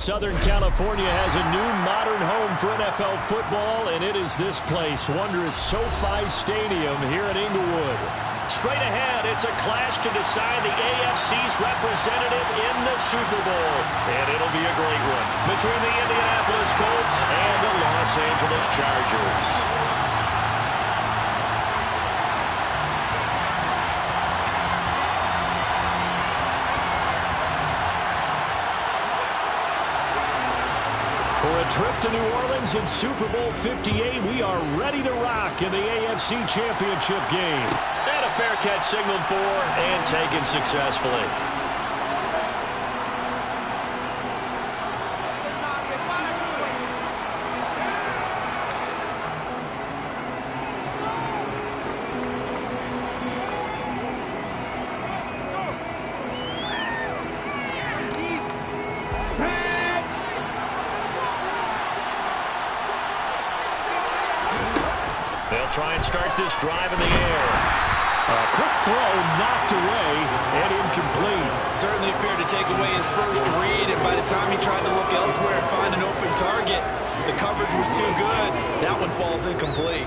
Southern California has a new modern home for NFL football, and it is this place, wondrous SoFi Stadium here in Inglewood. Straight ahead, it's a clash to decide the AFC's representative in the Super Bowl. And it'll be a great one between the Indianapolis Colts and the Los Angeles Chargers. For a trip to New Orleans in Super Bowl 58, we are ready to rock in the AFC Championship game. And a fair catch signaled for and taken successfully. They'll try and start this drive in the air. A quick throw knocked away and incomplete. Certainly appeared to take away his first read, and by the time he tried to look elsewhere and find an open target, the coverage was too good. That one falls incomplete.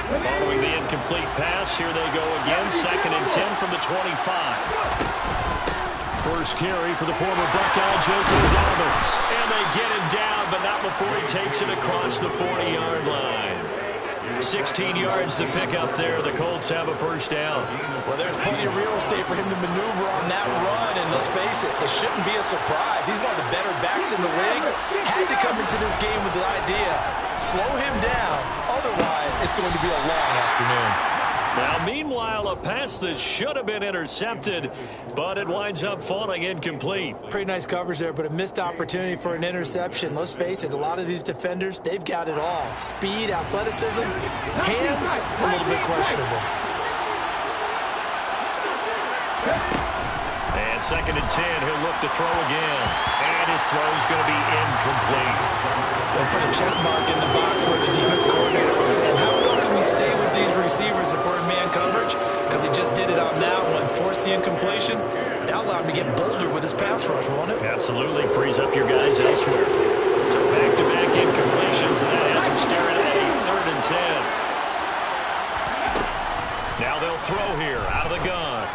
Following the incomplete pass, here they go again. 2nd and 10 from the 25. First carry for the former Buckeye, J.K. Dobbins. And they get him down, but not before he takes it across the 40-yard line. 16 yards to pick up there. The Colts have a first down. Well, there's plenty of real estate for him to maneuver on that run, and let's face it, it shouldn't be a surprise. He's one of the better backs in the league. Had to come into this game with the idea, slow him down, otherwise it's going to be a long afternoon. Now, meanwhile, a pass that should have been intercepted, but it winds up falling incomplete. Pretty nice coverage there, but a missed opportunity for an interception. Let's face it, a lot of these defenders, they've got it all. Speed, athleticism, hands, a little bit questionable. And 2nd and 10, he'll look to throw again. And his throw's going to be incomplete. They'll put a check mark in the box where the defense coordinator was saying, how well can we stay with these receivers if we're in man coverage? Because he just did it on that one. Forced the incompletion. That allowed him to get bolder with his pass rush, won't it? Absolutely. Frees up your guys elsewhere. So back-to-back incompletions, and that has him staring at a 3rd and 10. Now they'll throw here out of the gun.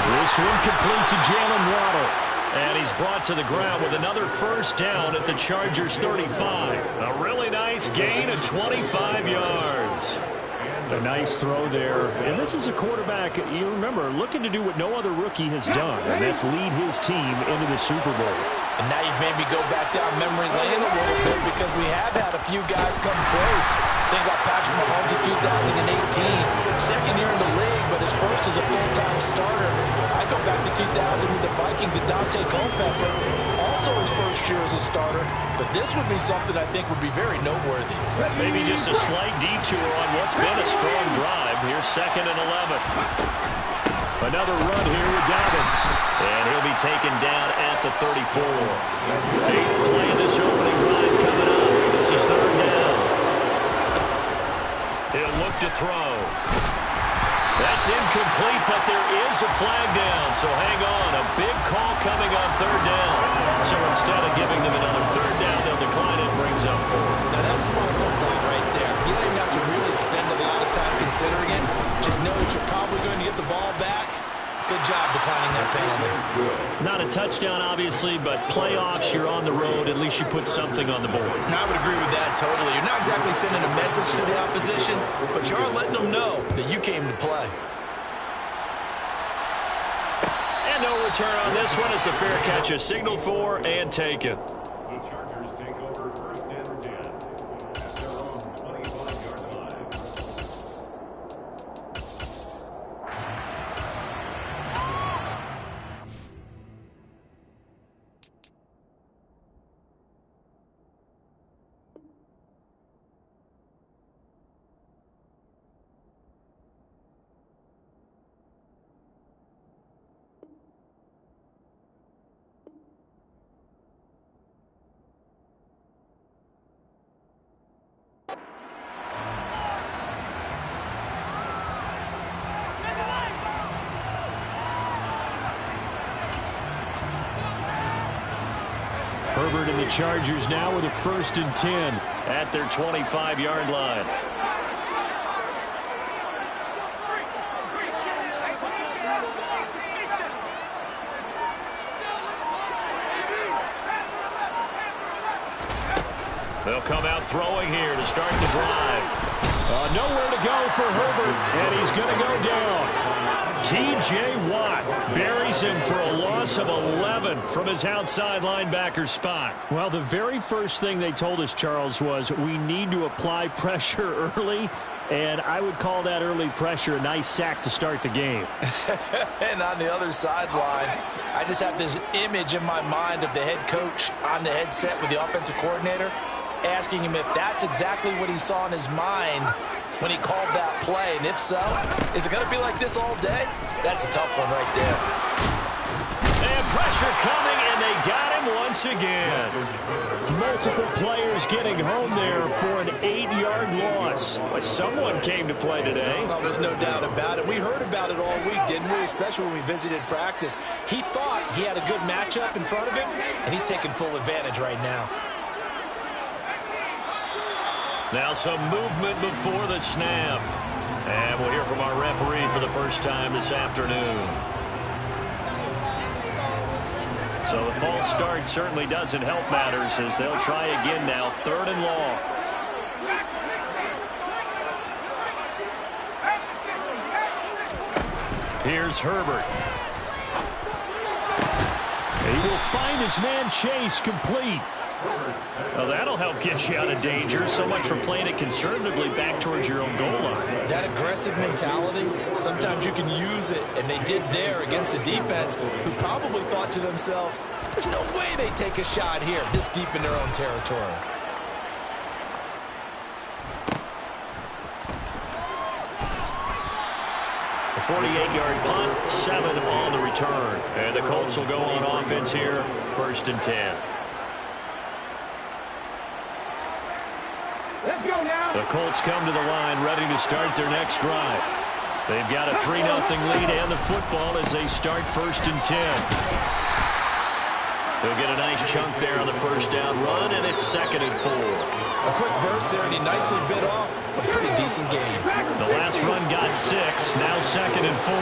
This one complete to Jalen Waddle. And he's brought to the ground with another first down at the Chargers 35. A really nice gain of 25 yards. A nice throw there. And this is a quarterback, you remember, looking to do what no other rookie has done, and that's lead his team into the Super Bowl. And now you've made me go back down memory lane a little bit because we have had a few guys come close. Think about Patrick Mahomes in 2018. 2nd year in the league, but his first as a full-time starter. I go back to 2000 with the Vikings and Dante Culpepper. Also his first year as a starter. But this would be something I think would be very noteworthy. Maybe just a slight detour on what's been a strong drive. Here's 2nd and 11. Another run here with Dobbins. And he'll be taken down at the 34. 8th play of this opening drive coming up. This is 3rd down. He'll look to throw. That's incomplete, but there is a flag down. So hang on. A big call coming on 3rd down. So instead of giving them another 3rd down, they'll decline it, brings up 4. Now that's smart football right there. You don't even have to really spend a lot of time considering it. Just know that you're probably going to get the ball back. Good job declining that penalty. Not a touchdown, obviously, but playoffs, you're on the road. At least you put something on the board. I would agree with that totally. You're not exactly sending a message to the opposition, but you are letting them know that you came to play. And no return on this one as the fair catch is signaled for and taken. The Chargers take over 1st and 10 at their own 25-yard line. Herbert and the Chargers now with a 1st and 10 at their 25-yard line. They'll come out throwing here to start the drive. Nowhere to go for Herbert, and he's going to go down. T.J. Watt buries him for a loss of 11 from his outside linebacker spot. Well, the very first thing they told us, Charles, was we need to apply pressure early, and I would call that early pressure a nice sack to start the game. And on the other sideline, I just have this image in my mind of the head coach on the headset with the offensive coordinator, asking him if that's exactly what he saw in his mind when he called that play. And if so, is it going to be like this all day? That's a tough one right there. And pressure coming, and they got him once again. Multiple players getting home there for an 8-yard loss. But someone came to play today. Well, there's no doubt about it. We heard about it all week, didn't we? Especially when we visited practice. He thought he had a good matchup in front of him, and he's taking full advantage right now. Now some movement before the snap. And we'll hear from our referee for the first time this afternoon. So the false start certainly doesn't help matters as they'll try again now. 3rd and long. Here's Herbert. He will find his man Chase complete. Well, that'll help get you out of danger. So much for playing it conservatively back towards your own goal line. That aggressive mentality, sometimes you can use it, and they did there against a defense who probably thought to themselves, there's no way they take a shot here this deep in their own territory. A 48-yard punt, 7 on the return. And the Colts will go on offense here, 1st and 10. The Colts come to the line ready to start their next drive. They've got a 3-0 lead and the football as they start 1st and 10. They'll get a nice chunk there on the 1st down run, and it's 2nd and 4. A quick burst there, and he nicely bit off a pretty decent game. The last run got 6, now 2nd and 4.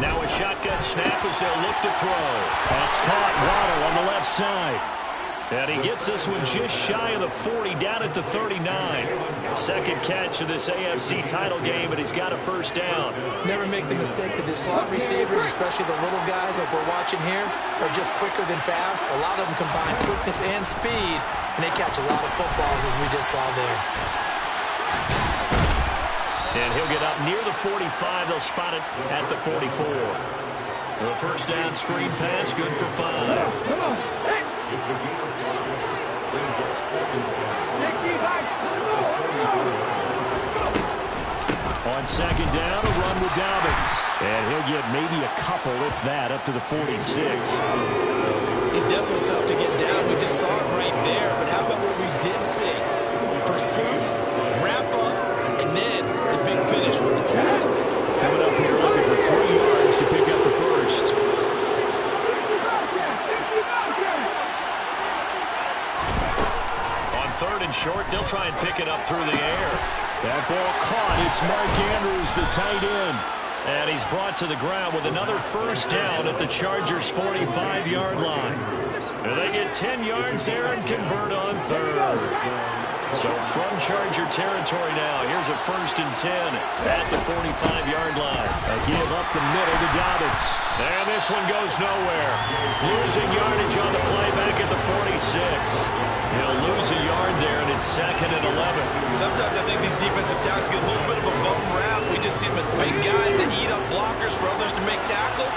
Now a shotgun snap as they'll look to throw. That's caught. Waddle on the left side. And he gets this one just shy of the 40, down at the 39. Second catch of this AFC title game, and he's got a 1st down. Never make the mistake that the slot receivers, especially the little guys like we're watching here, are just quicker than fast. A lot of them combine quickness and speed, and they catch a lot of footballs, as we just saw there. And he'll get up near the 45. They'll spot it at the 44. The 1st down screen pass, good for 5. Come on. It's the game of brings up 2nd On 2nd down, a run with Dobbins. And he'll get maybe a couple, if that, up to the 46. He's definitely tough to get down. We just saw it right there. But how about what we did see? Pursuit, wrap up, and then the big finish with the tackle. Coming up here looking for 3 yards to pick up the 1st. On 3rd and short, they'll try and pick it up through the air. That ball caught. It's Mark Andrews, the tight end. And he's brought to the ground with another 1st down at the Chargers' 45-yard line. And they get 10 yards there and convert on 3rd. So from Charger territory now, here's a 1st and 10 at the 45-yard line. A give up the middle to Dobbins. And this one goes nowhere. Losing yardage on the play back at the 46. He'll lose a yard there, and it's 2nd and 11. Sometimes I think these defensive tackles get a little bit of a bum rap. We just see them as big guys that eat up blockers for others to make tackles.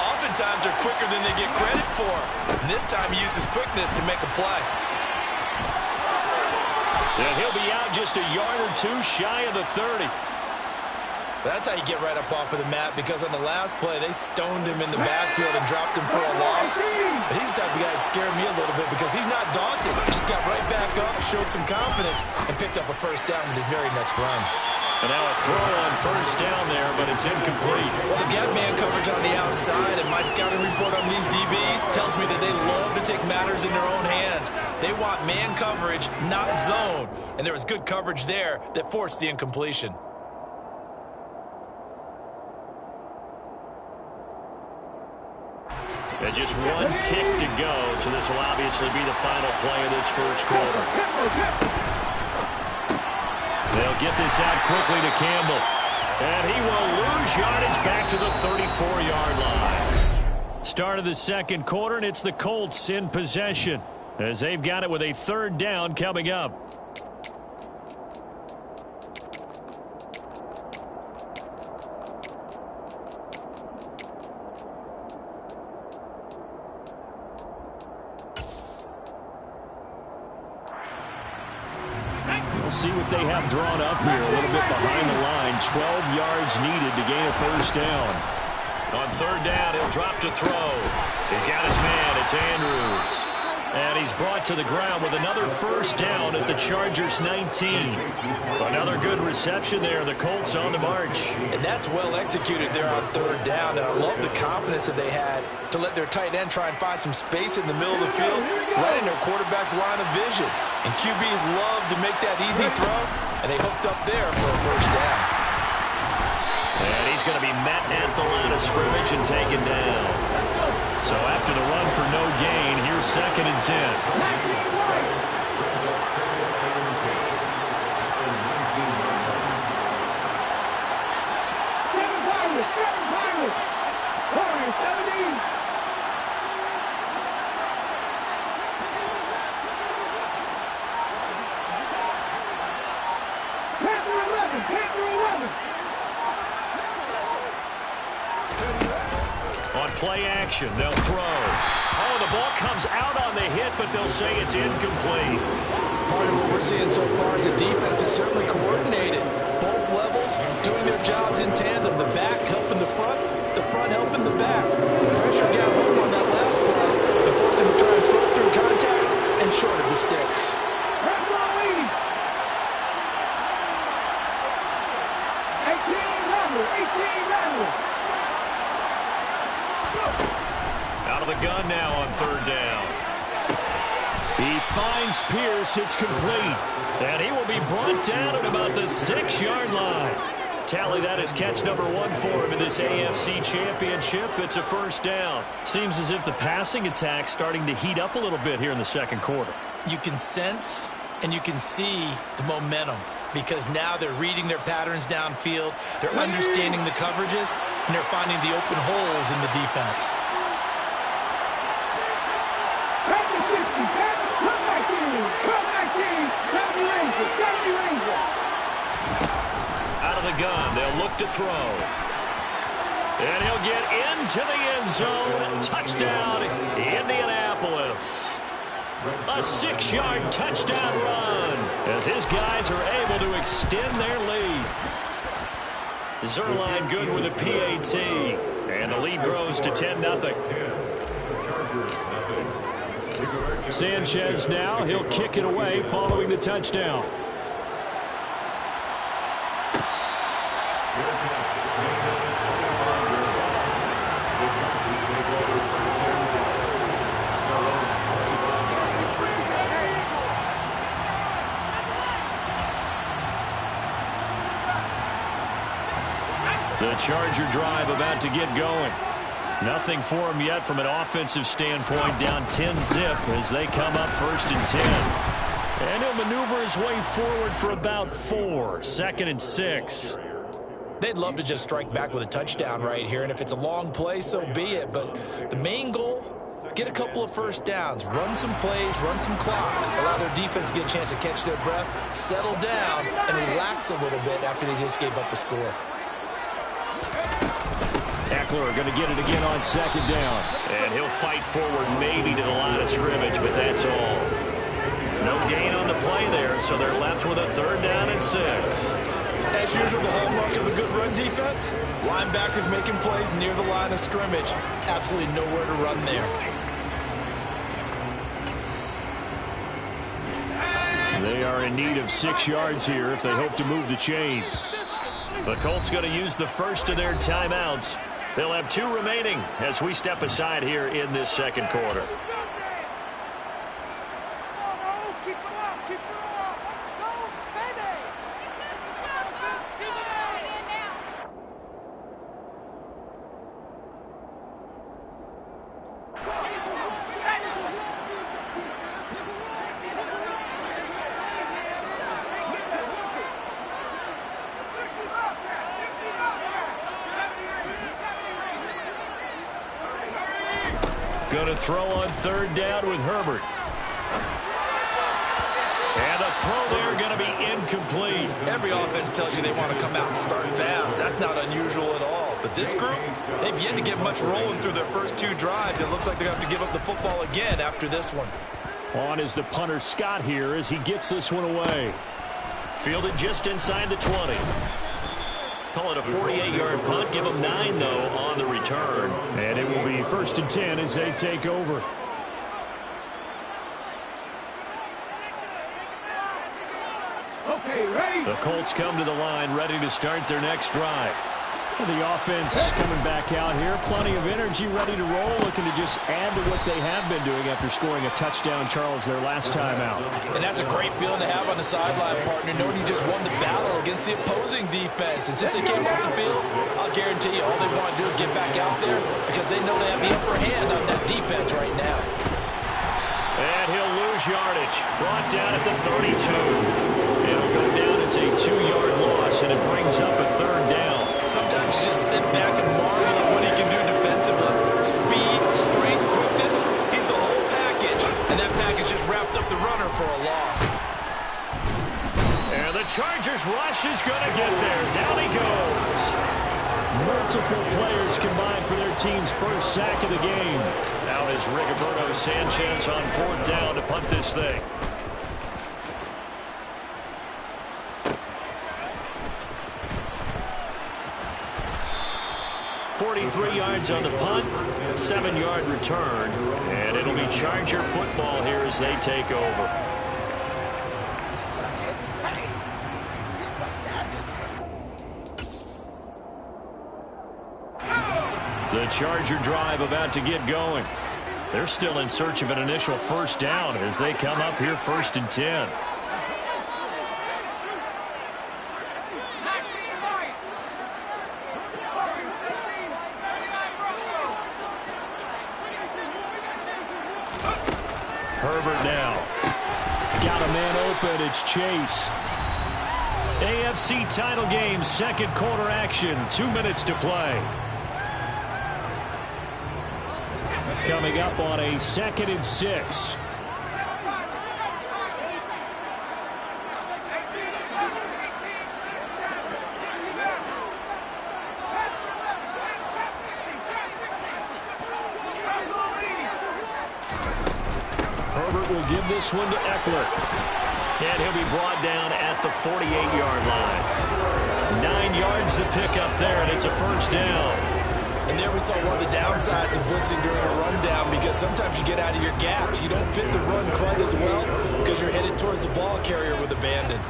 Oftentimes they're quicker than they get credit for. And this time he uses quickness to make a play. And he'll be out just a yard or 2 shy of the 30. That's how you get right up off of the mat, because on the last play, they stoned him in the backfield and dropped him for a loss. But he's the type of guy that scared me a little bit because he's not daunted. Just got right back up, showed some confidence, and picked up a 1st down with his very next run. And now a throw on first down there, but it's incomplete. Well, they've got man coverage on the outside, and my scouting report on these DBs tells me that they love to take matters in their own hands. They want man coverage, not zone. And there was good coverage there that forced the incompletion. And just one tick to go, so this will obviously be the final play of this first quarter. They'll get this out quickly to Campbell. And he will lose yardage back to the 34-yard line. Start of the second quarter, and it's the Colts in possession as they've got it with a third down coming up. See what they have drawn up here. A little bit behind the line. 12 yards needed to gain a first down. On third down, he'll drop to throw. He's got his man. It's Andrews. And he's brought to the ground with another first down at the Chargers' 19. Another good reception there. The Colts on the march. And that's well executed there on third down. And I love the confidence that they had to let their tight end try and find some space in the middle of the field, right in their quarterback's line of vision. And QBs love to make that easy throw, and they hooked up there for a first down. And he's going to be met at the line of scrimmage and taken down. So after the run for no gain, here's 2nd and 10. On play action, they'll throw. Oh, the ball comes out on the hit, but they'll say it's incomplete. Part of what we're seeing so far is the defense is certainly coordinated. Both levels doing their jobs in tandem. The back helping the front helping the back. The pressure got home on that last play. They forced him to try and throw through contact and short of the sticks. Out of the gun now on third down. He finds Pierce. It's complete. And he will be brought down at about the 6-yard line. Tally that as catch number 1 for him in this AFC Championship. It's a first down. Seems as if the passing attack's starting to heat up a little bit here in the second quarter. You can sense and you can see the momentum, because now they're reading their patterns downfield, they're understanding the coverages, and they're finding the open holes in the defense. Out of the gun, they'll look to throw. And he'll get into the end zone. Touchdown, Indianapolis. A 6-yard touchdown run as his guys are able to extend their lead. Zerline good with a PAT. And the lead grows to 10-0. Sanchez now, he'll kick it away following the touchdown. The Charger drive about to get going. Nothing for him yet from an offensive standpoint, down 10-zip as they come up 1st and 10. And he'll maneuver his way forward for about 4. 2nd and 6. They'd love to just strike back with a touchdown right here, and if it's a long play, so be it. But the main goal, get a couple of first downs, run some plays, run some clock, allow their defense to get a chance to catch their breath, settle down, and relax a little bit after they just gave up a score. Eckler going to get it again on 2nd down. And he'll fight forward maybe to the line of scrimmage, but that's all. No gain on the play there, so they're left with a 3rd down and 6. As usual, the hallmark of a good run defense, linebackers making plays near the line of scrimmage. Absolutely nowhere to run there. They are in need of 6 yards here if they hope to move the chains. The Colts going to use the first of their timeouts. They'll have 2 remaining as we step aside here in this second quarter. Going to throw on 3rd down with Herbert. And the throw there going to be incomplete. Every offense tells you they want to come out and start fast. That's not unusual at all. But this group, they've yet to get much rolling through their first 2 drives. It looks like they're going to have to give up the football again after this one. On is the punter Scott here as he gets this one away. Fielded just inside the 20. Call it a 48-yard punt. Give them 9, though, on the return. And it will be 1st and 10 as they take over. Okay, ready? The Colts come to the line, ready to start their next drive. The offense coming back out here. Plenty of energy, ready to roll, looking to just add to what they have been doing after scoring a touchdown, Charles, their last time out. And that's a great feeling to have on the sideline, partner, knowing you just won the battle against the opposing defense. And since they came off the field, I'll guarantee you all they want to do is get back out there because they know they have the upper hand on that defense right now. And he'll lose yardage. Brought down at the 32. It'll go down as a 2-yard loss, and it brings up a 3rd down. Sometimes you just sit back and marvel at what he can do defensively. Speed, strength, quickness, he's the whole package. And that package just wrapped up the runner for a loss. And the Chargers rush is going to get there. Down he goes. Multiple players combined for their team's first sack of the game. Now is Rigoberto Sanchez on 4th down to punt this thing. 43 yards on the punt, 7-yard return, and it'll be Charger football here as they take over. The Charger drive about to get going. They're still in search of an initial 1st down as they come up here 1st and 10. Herbert now. Got a man open. It's Chase. AFC title game, 2nd quarter action. 2 minutes to play. Coming up on a 2nd and 6. Herbert will give this one to Eckler. And he'll be brought down at the 48-yard line. 9 yards to pick up there, and it's a 1st down. And there we saw one of the downsides of blitzing during a rundown because sometimes you get out of your gaps. You don't fit the run quite as well because you're headed towards the ball carrier with abandon.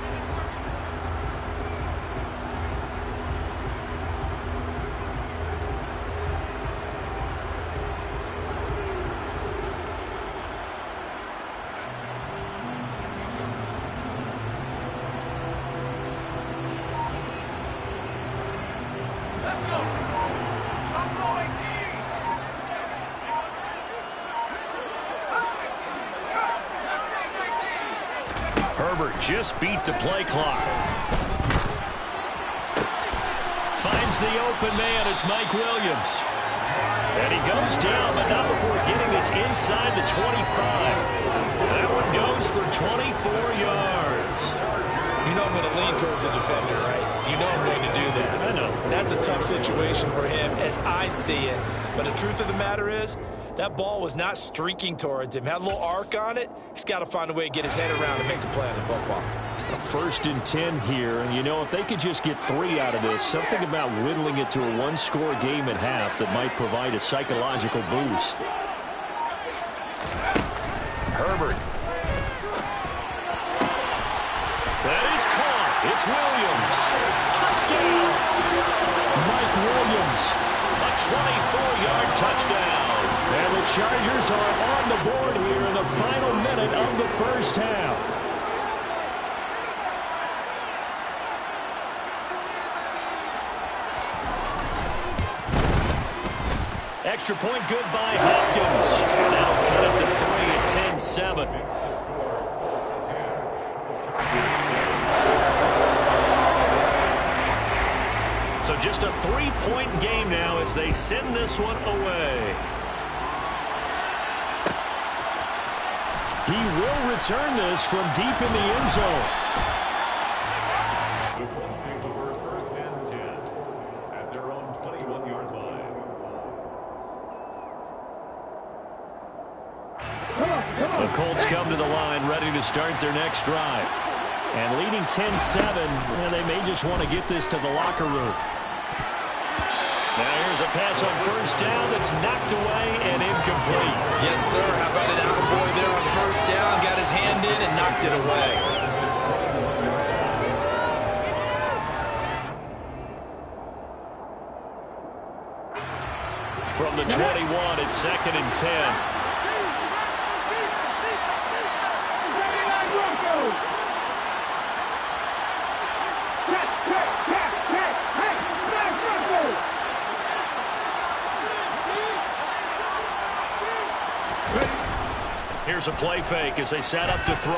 Herbert just beat the play clock. Finds the open man. It's Mike Williams. And he goes down, but not before getting this inside the 25. That one goes for 24 yards. You know I'm going to lean towards the defender, right? You know I'm going to do that. I know. That's a tough situation for him as I see it. But the truth of the matter is, that ball was not streaking towards him. Had a little arc on it. He's got to find a way to get his head around and make a play on the football. A 1st and 10 here. And, you know, if they could just get 3 out of this, something about whittling it to a 1-score game at half that might provide a psychological boost. Herbert. That is caught. It's Williams. Touchdown. 24-yard touchdown. And the Chargers are on the board here in the final minute of the first half. Extra point good by Hopkins. And that'll cut it to 3 at 10-7. So just a 3-point game now as they send this one away. He will return this from deep in the end zone. The Colts take over first and 10 at their own 21-yard line. The Colts come to the line ready to start their next drive. And leading 10-7, they may just want to get this to the locker room. Now here's a pass on first down that's knocked away and incomplete. Yes, sir. How about an attaboy there on first down? Got his hand in and knocked it away. From the 21, it's 2nd and 10. Here's a play fake as they set up to throw.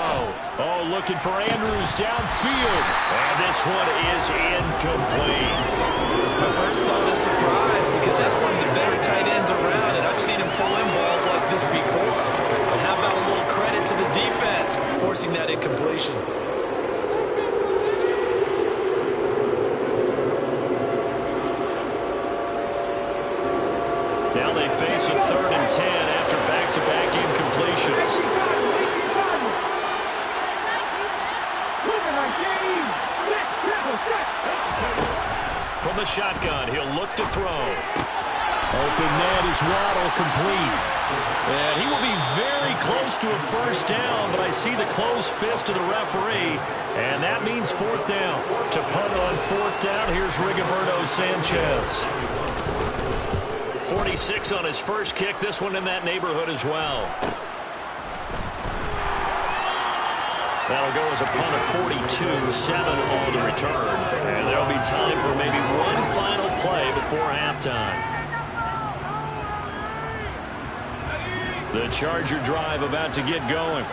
Oh, looking for Andrews downfield. And this one is incomplete. My first thought is surprise because that's one of the better tight ends around, and I've seen him pull in balls like this before. But how about a little credit to the defense forcing that incompletion? Now they face a 3rd and 10 after back-to-back incompletions. From the shotgun, he'll look to throw. Open net is Waddle, complete. And he will be very close to a first down, but I see the closed fist of the referee, and that means 4th down. To punt on 4th down, here's Rigoberto Sanchez. 46 on his first kick. This one in that neighborhood as well. That'll go as a punt of 42, 7 on the return. And there'll be time for maybe one final play before halftime. The Charger drive about to get going.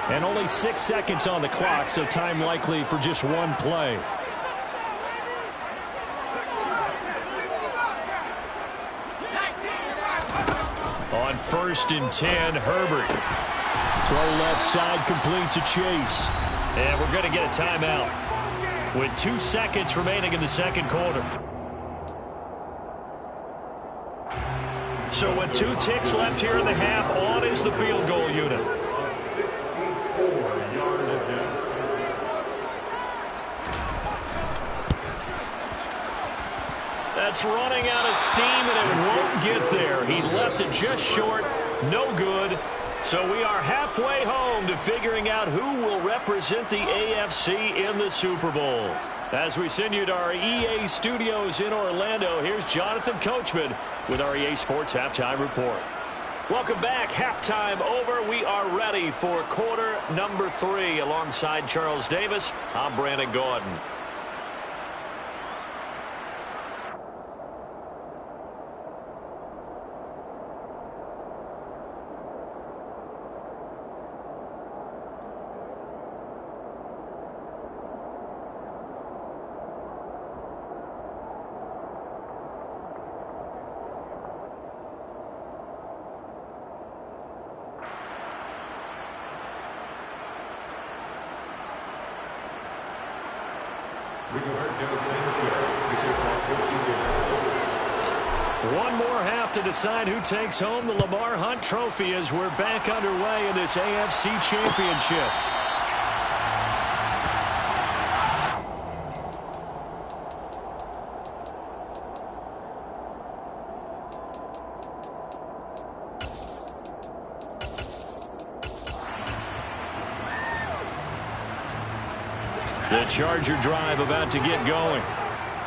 And only 6 seconds on the clock, so time likely for just one play. On 1st and 10, Herbert. Throw left side, complete to Chase. And we're going to get a timeout with 2 seconds remaining in the second quarter. So with 2 ticks left here in the half, on is the field goal unit. A 64-yard attempt. That's running out of steam, and it won't get there. He left it just short. No good. So we are halfway home to figuring out who will represent the AFC in the Super Bowl. As we send you to our EA studios in Orlando, here's Jonathan Coachman with our EA Sports Halftime Report. Welcome back. Halftime over. We are ready for quarter number 3. Alongside Charles Davis, I'm Brandon Gordon. One more half to decide who takes home the Lamar Hunt Trophy as we're back underway in this AFC Championship. The Charger drive about to get going.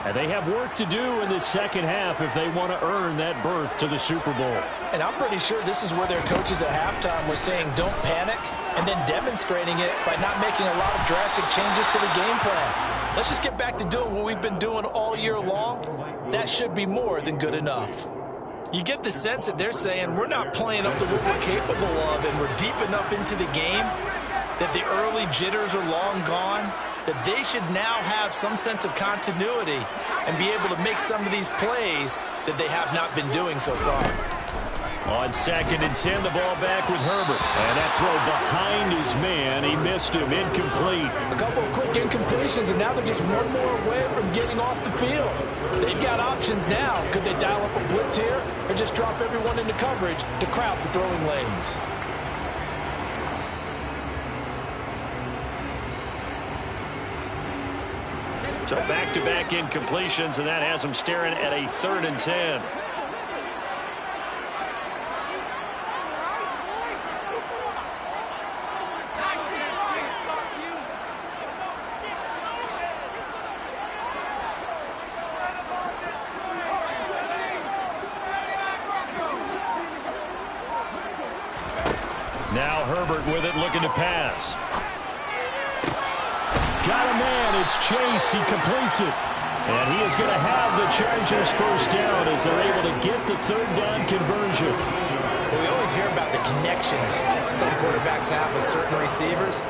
And they have work to do in the second half if they want to earn that berth to the Super Bowl. And I'm pretty sure this is where their coaches at halftime were saying don't panic, and then demonstrating it by not making a lot of drastic changes to the game plan. Let's just get back to doing what we've been doing all year long. That should be more than good enough. You get the sense that they're saying we're not playing up to what we're capable of, and we're deep enough into the game that the early jitters are long gone, that they should now have some sense of continuity and be able to make some of these plays that they have not been doing so far. On 2nd and 10, the ball back with Herbert. And that throw behind his man. He missed him. Incomplete. A couple of quick incompletions, and now they're just one more away from getting off the field. They've got options now. Could they dial up a blitz here or just drop everyone into coverage to crowd the throwing lanes? So back-to-back incompletions, and that has them staring at a 3rd and 10. Now Herbert with it, looking to pass. Got a man, it's Chase, he completes it. And he is going to have the Chargers first down as they're able to get the 3rd down conversion. Well, we always hear about the connections some quarterbacks have with certain receivers.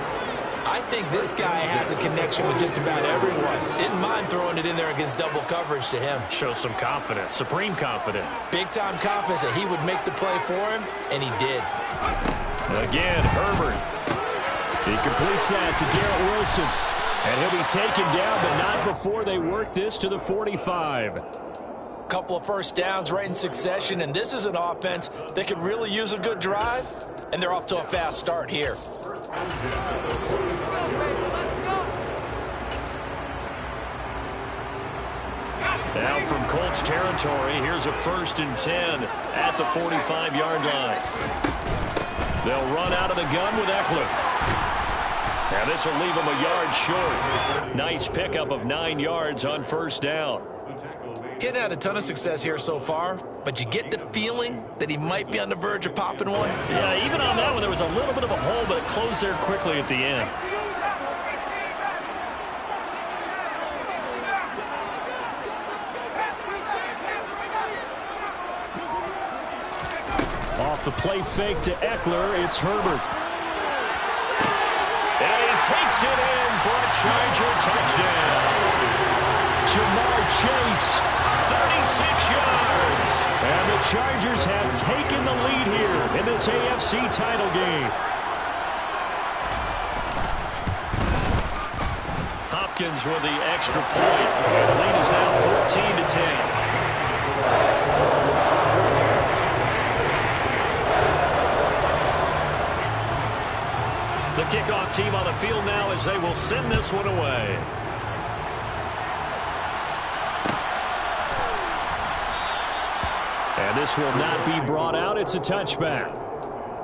I think this guy has a connection with just about everyone. Didn't mind throwing it in there against double coverage to him. Shows some confidence, supreme confidence. Big-time confidence that he would make the play for him, and he did. Again, Herbert. He completes that to Garrett Wilson. And he'll be taken down, but not before they work this to the 45. Couple of first downs right in succession, and this is an offense that could really use a good drive, and they're off to a fast start here. Now from Colts territory, here's a 1st and 10 at the 45-yard line. They'll run out of the gun with Eckler. Now this will leave him a yard short. Nice pickup of 9 yards on 1st down. Getting had a ton of success here so far, but you get the feeling that he might be on the verge of popping one. Yeah, even on that one, there was a little bit of a hole, but it closed there quickly at the end. Off the play fake to Eckler, it's Herbert. And he takes it in for a Charger touchdown. Jamar Chase, 36 yards. And the Chargers have taken the lead here in this AFC title game. Hopkins with the extra point. And the lead is now 14-10. The kickoff team on the field now as they will send this one away. And this will not be brought out. It's a touchback.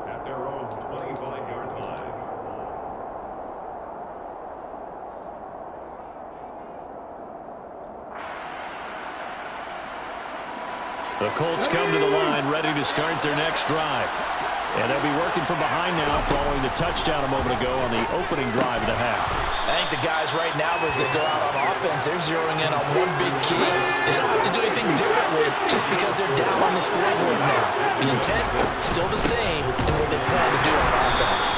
At their own 25-yard line. The Colts come to the line ready to start their next drive. And they'll be working from behind now following the touchdown a moment ago on the opening drive of the half. I think the guys right now, as they go out on offense, they're zeroing in on one big key. They don't have to do anything differently just because they're down on the scoreboard now. The intent, still the same in what they plan to do on offense.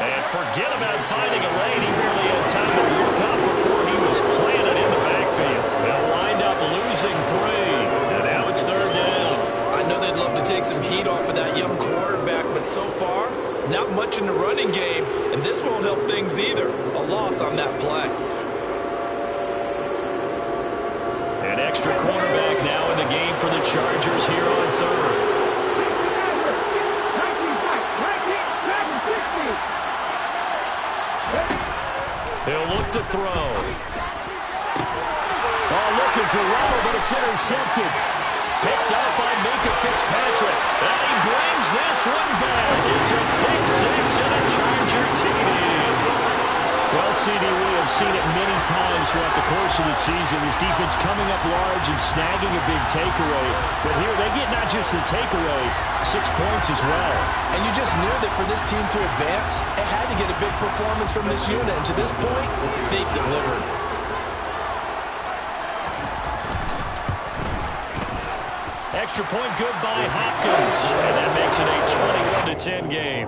And forget about finding a lane. He barely had time to look up before he was planted in the backfield. They'll wind up losing 3. And now it's 3rd down. I know they'd love to take some heat off of that young quarterback, but so far, not much in the running game, and this won't help things either. A loss on that play. An extra cornerback now in the game for the Chargers here on 3rd. He'll look to throw. Oh, looking for Waddle, but it's intercepted. Picked up by Minka Fitzpatrick. And he brings this one back. It's a pick 6 and a Charger TD. Well, CD, we have seen it many times throughout the course of the season. This defense coming up large and snagging a big takeaway. But here they get not just the takeaway, 6 points as well. And you just knew that for this team to advance, it had to get a big performance from this unit. And to this point, they've delivered. Extra point good by Hopkins. And that makes it a 21-10 game.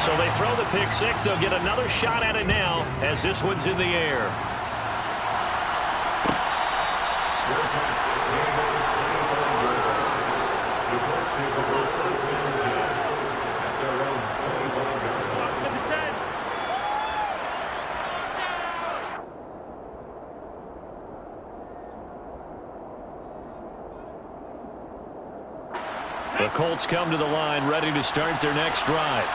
So they throw the pick six. They'll get another shot at it now as this one's in the air. The Colts come to the line ready to start their next drive.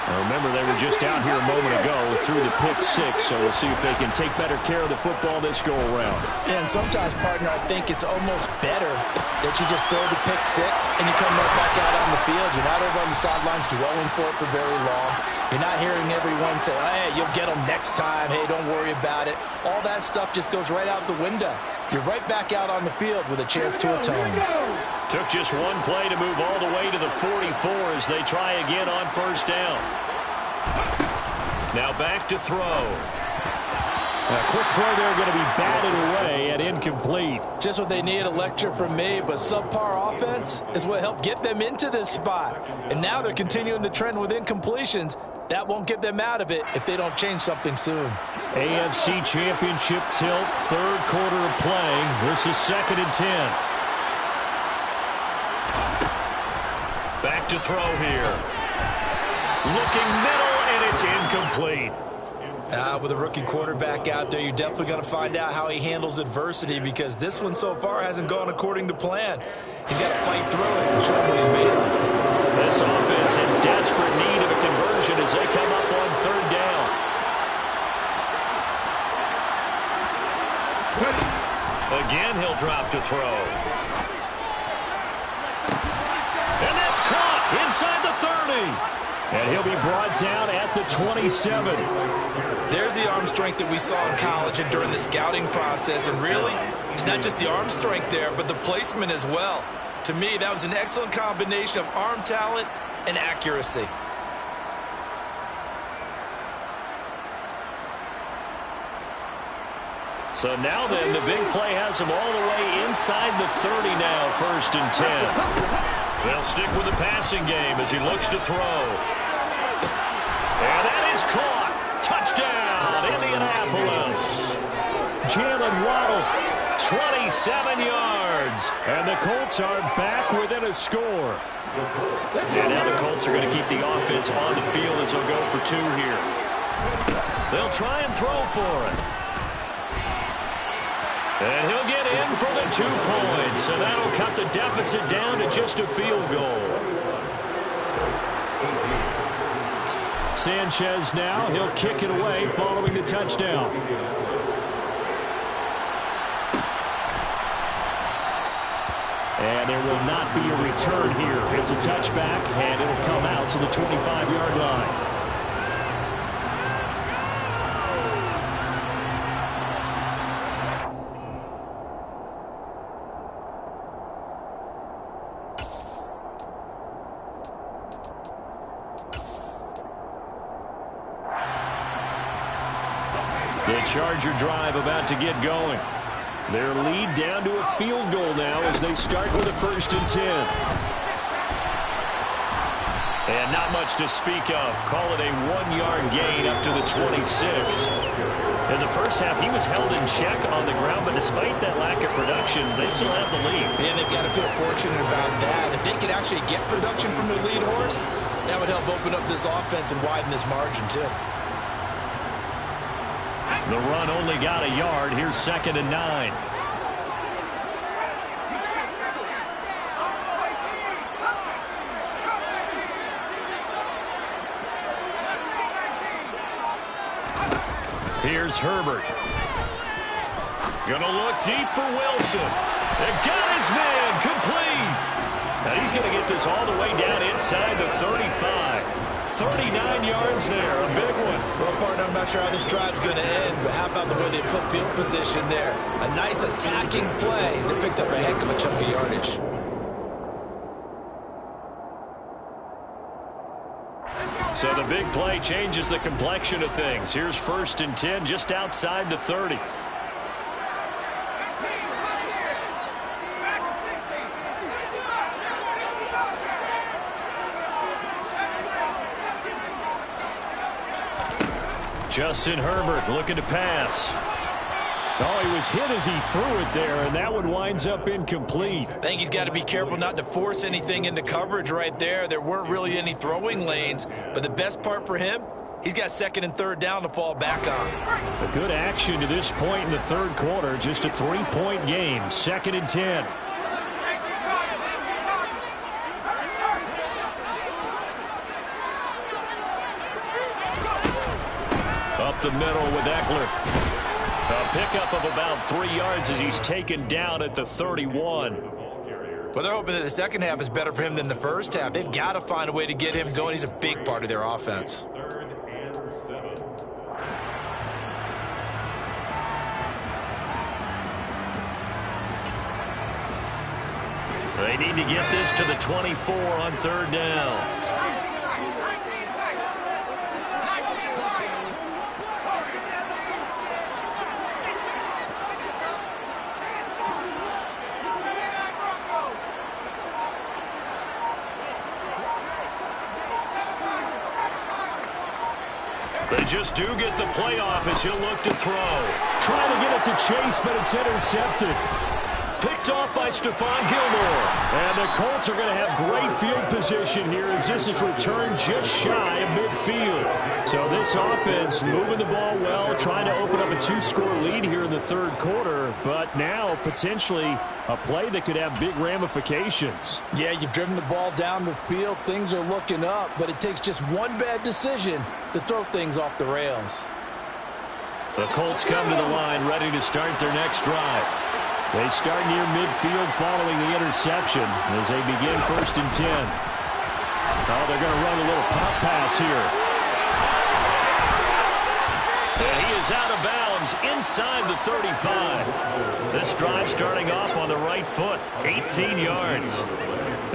Now remember, they were just out here a moment ago through the pick six, so we'll see if they can take better care of the football this go-around. Yeah, and sometimes, partner, I think it's almost better that you just throw the pick six and you come right back out on the field. You're not over on the sidelines dwelling for it for very long. You're not hearing everyone say, hey, you'll get them next time. Hey, don't worry about it. All that stuff just goes right out the window. You're right back out on the field with a chance to atone. Took just one play to move all the way to the 44 as they try again on first down. Now back to throw. A quick throw there going to be batted away and incomplete. Just what they need, a lecture from me, but subpar offense is what helped get them into this spot. And now they're continuing the trend with incompletions. That won't get them out of it if they don't change something soon. AFC Championship tilt, third quarter of play. This is 2nd and 10. Back to throw here. Looking middle, and it's incomplete. With a rookie quarterback out there, you're definitely going to find out how he handles adversity, because this one so far hasn't gone according to plan. He's got to fight through it and show him what he's made of. This offense in desperate need of a conversion as they come up on third down. Again, he'll drop to throw. And that's caught inside the 30. And he'll be brought down at the 27. There's the arm strength that we saw in college and during the scouting process. And really, it's not just the arm strength there, but the placement as well. To me, that was an excellent combination of arm talent and accuracy. So now then, the big play has him all the way inside the 30 now, 1st and 10. They'll stick with the passing game as he looks to throw. And that is caught. Touchdown, Indianapolis. Jalen Waddle, 27 yards. And the Colts are back within a score. And now the Colts are going to keep the offense on the field as they'll go for 2 here. They'll try and throw for it. And he'll get in for the 2 points. And that'll cut the deficit down to just a field goal. Sanchez now, he'll kick it away following the touchdown. And there will not be a return here. It's a touchback, and it'll come out to the 25-yard line. The Charger drive about to get going. Their lead down to a field goal now as they start with a 1st and 10. And not much to speak of. Call it a 1-yard gain up to the 26. In the first half, he was held in check on the ground, but despite that lack of production, they still have the lead. And they've got to feel fortunate about that. If they could actually get production from their lead horse, that would help open up this offense and widen this margin, too. The run only got a yard. Here's 2nd and 9. Here's Herbert. Gonna look deep for Wilson. They got his man complete. And he's going to get this all the way down inside the 35. 39 yards there, a big one. Well, partner, I'm not sure how this drive's going to end, but how about the way they flip field position there? A nice attacking play that picked up a heck of a chunk of yardage. So the big play changes the complexion of things. Here's 1st and 10 just outside the 30. Justin Herbert looking to pass. Oh, he was hit as he threw it there, and that one winds up incomplete. I think he's got to be careful not to force anything into coverage right there. There weren't really any throwing lanes, but the best part for him, he's got 2nd and 3rd down to fall back on. A good action to this point in the 3rd quarter. Just a 3-point game. 2nd and 10. Up the middle with Eckler. A pickup of about 3 yards as he's taken down at the 31. Well, they're hoping that the second half is better for him than the first half. They've got to find a way to get him going. He's a big part of their offense. 3rd and 7. They need to get this to the 24 on 3rd down. They just do get the playoff as he'll look to throw. Trying to get it to Chase, but it's intercepted. Picked off by Stephon Gilmore. And the Colts are going to have great field position here as this is returned just shy of midfield. So this offense moving the ball well, trying to open up a 2-score lead here in the 3rd quarter, but now potentially a play that could have big ramifications. Yeah, you've driven the ball down the field. Things are looking up, but it takes just one bad decision to throw things off the rails. The Colts come to the line ready to start their next drive. They start near midfield following the interception as they begin 1st and 10. Oh, they're going to run a little pop pass here. And he is out of bounds inside the 35. This drive starting off on the right foot, 18 yards.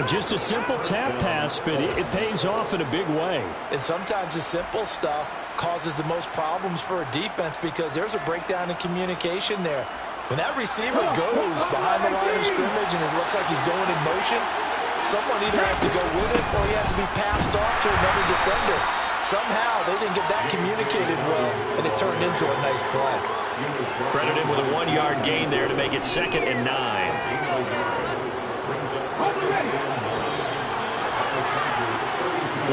Just a simple tap pass, but it pays off in a big way. And sometimes the simple stuff causes the most problems for a defense because there's a breakdown in communication there. When that receiver goes behind the line of scrimmage and it looks like he's going in motion, someone either has to go with it or he has to be passed off to another defender. Somehow they didn't get that communicated well, and it turned into a nice play. Credit him with a 1-yard gain there to make it 2nd and 9.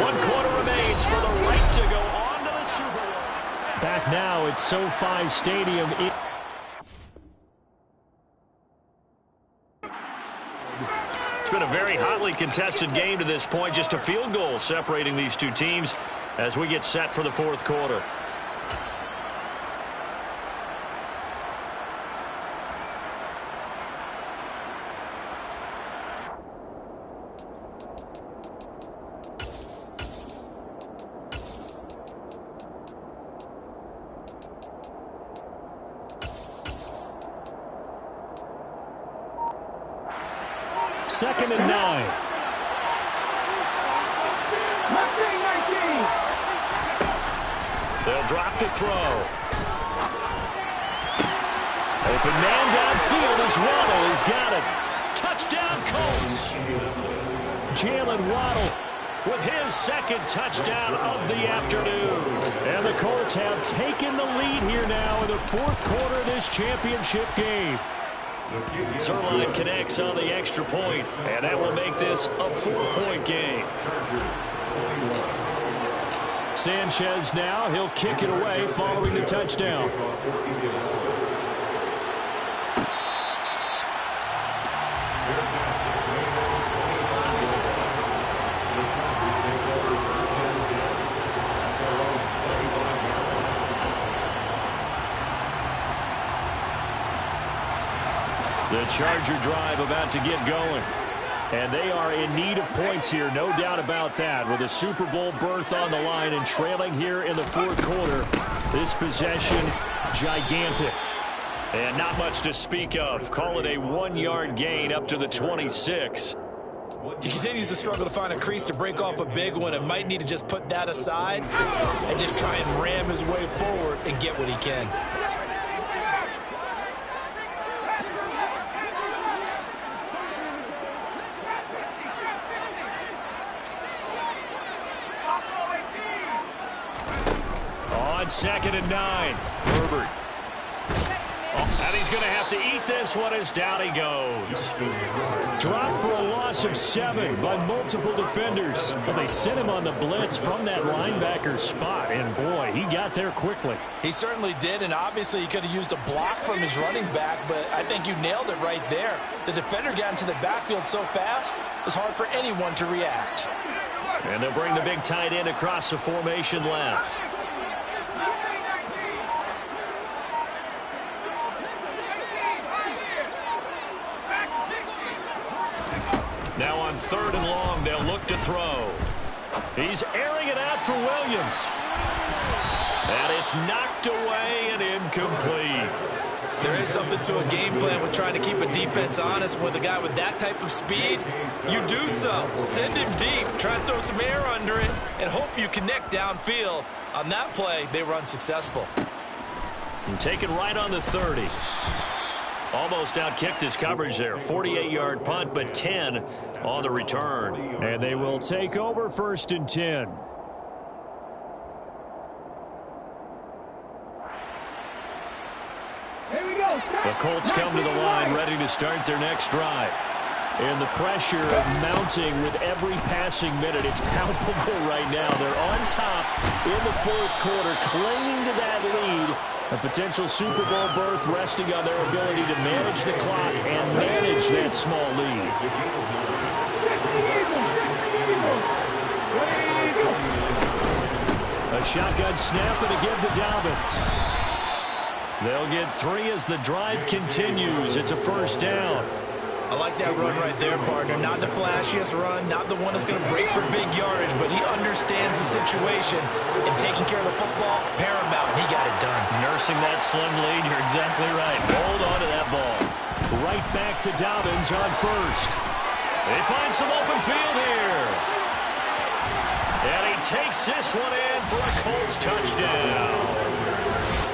1 quarter remains for the right to go on to the Super Bowl. Back now at SoFi Stadium. It's been a very hotly contested game to this point. Just a field goal separating these two teams as we get set for the 4th quarter. Second and 9. They'll drop to throw. Open man downfield as Waddle has got it. Touchdown Colts. Jalen Waddle with his 2nd touchdown of the afternoon. And the Colts have taken the lead here now in the 4th quarter of this championship game. Zerline connects on the extra point, and that will make this a 4-point game. Sanchez now, he'll kick it away following the touchdown. The Charger drive about to get going. And they are in need of points here, no doubt about that. With a Super Bowl berth on the line and trailing here in the fourth quarter, this possession, gigantic. And not much to speak of. Call it a 1-yard gain up to the 26. He continues to struggle to find a crease to break off a big one and might need to just put that aside and just try and ram his way forward and get what he can. On 2nd and 9, Herbert. And he's going to have to eat this one as down he goes. Dropped for a loss of 7 by multiple defenders. But they sent him on the blitz from that linebacker spot. And, boy, he got there quickly. He certainly did, and obviously he could have used a block from his running back, but I think you nailed it right there. The defender got into the backfield so fast, it was hard for anyone to react. And they'll bring the big tight end across the formation left. Now on 3rd and long, they'll look to throw. He's airing it out for Williams. And it's knocked away and incomplete. There is something to a game plan with trying to keep a defense honest with a guy with that type of speed. You do so. Send him deep. Try and throw some air under it and hope you connect downfield. On that play, they were unsuccessful. And taken right on the 30. Almost outkicked his coverage there. 48-yard punt, but 10 on the return. And they will take over 1st and 10. The Colts come to the line ready to start their next drive. And the pressure mounting with every passing minute. It's palpable right now. They're on top in the fourth quarter, clinging to that lead. A potential Super Bowl berth resting on their ability to manage the clock and manage that small lead. A shotgun snap and a give to Dobbins. They'll get 3 as the drive continues. It's a 1st down. I like that run right there, partner. Not the flashiest run, not the one that's going to break for big yardage, but he understands the situation, and taking care of the football, paramount, and he got it done. Nursing that slim lead, you're exactly right. Hold on to that ball. Right back to Dobbins on 1st. They find some open field here. And he takes this one in for a Colts touchdown.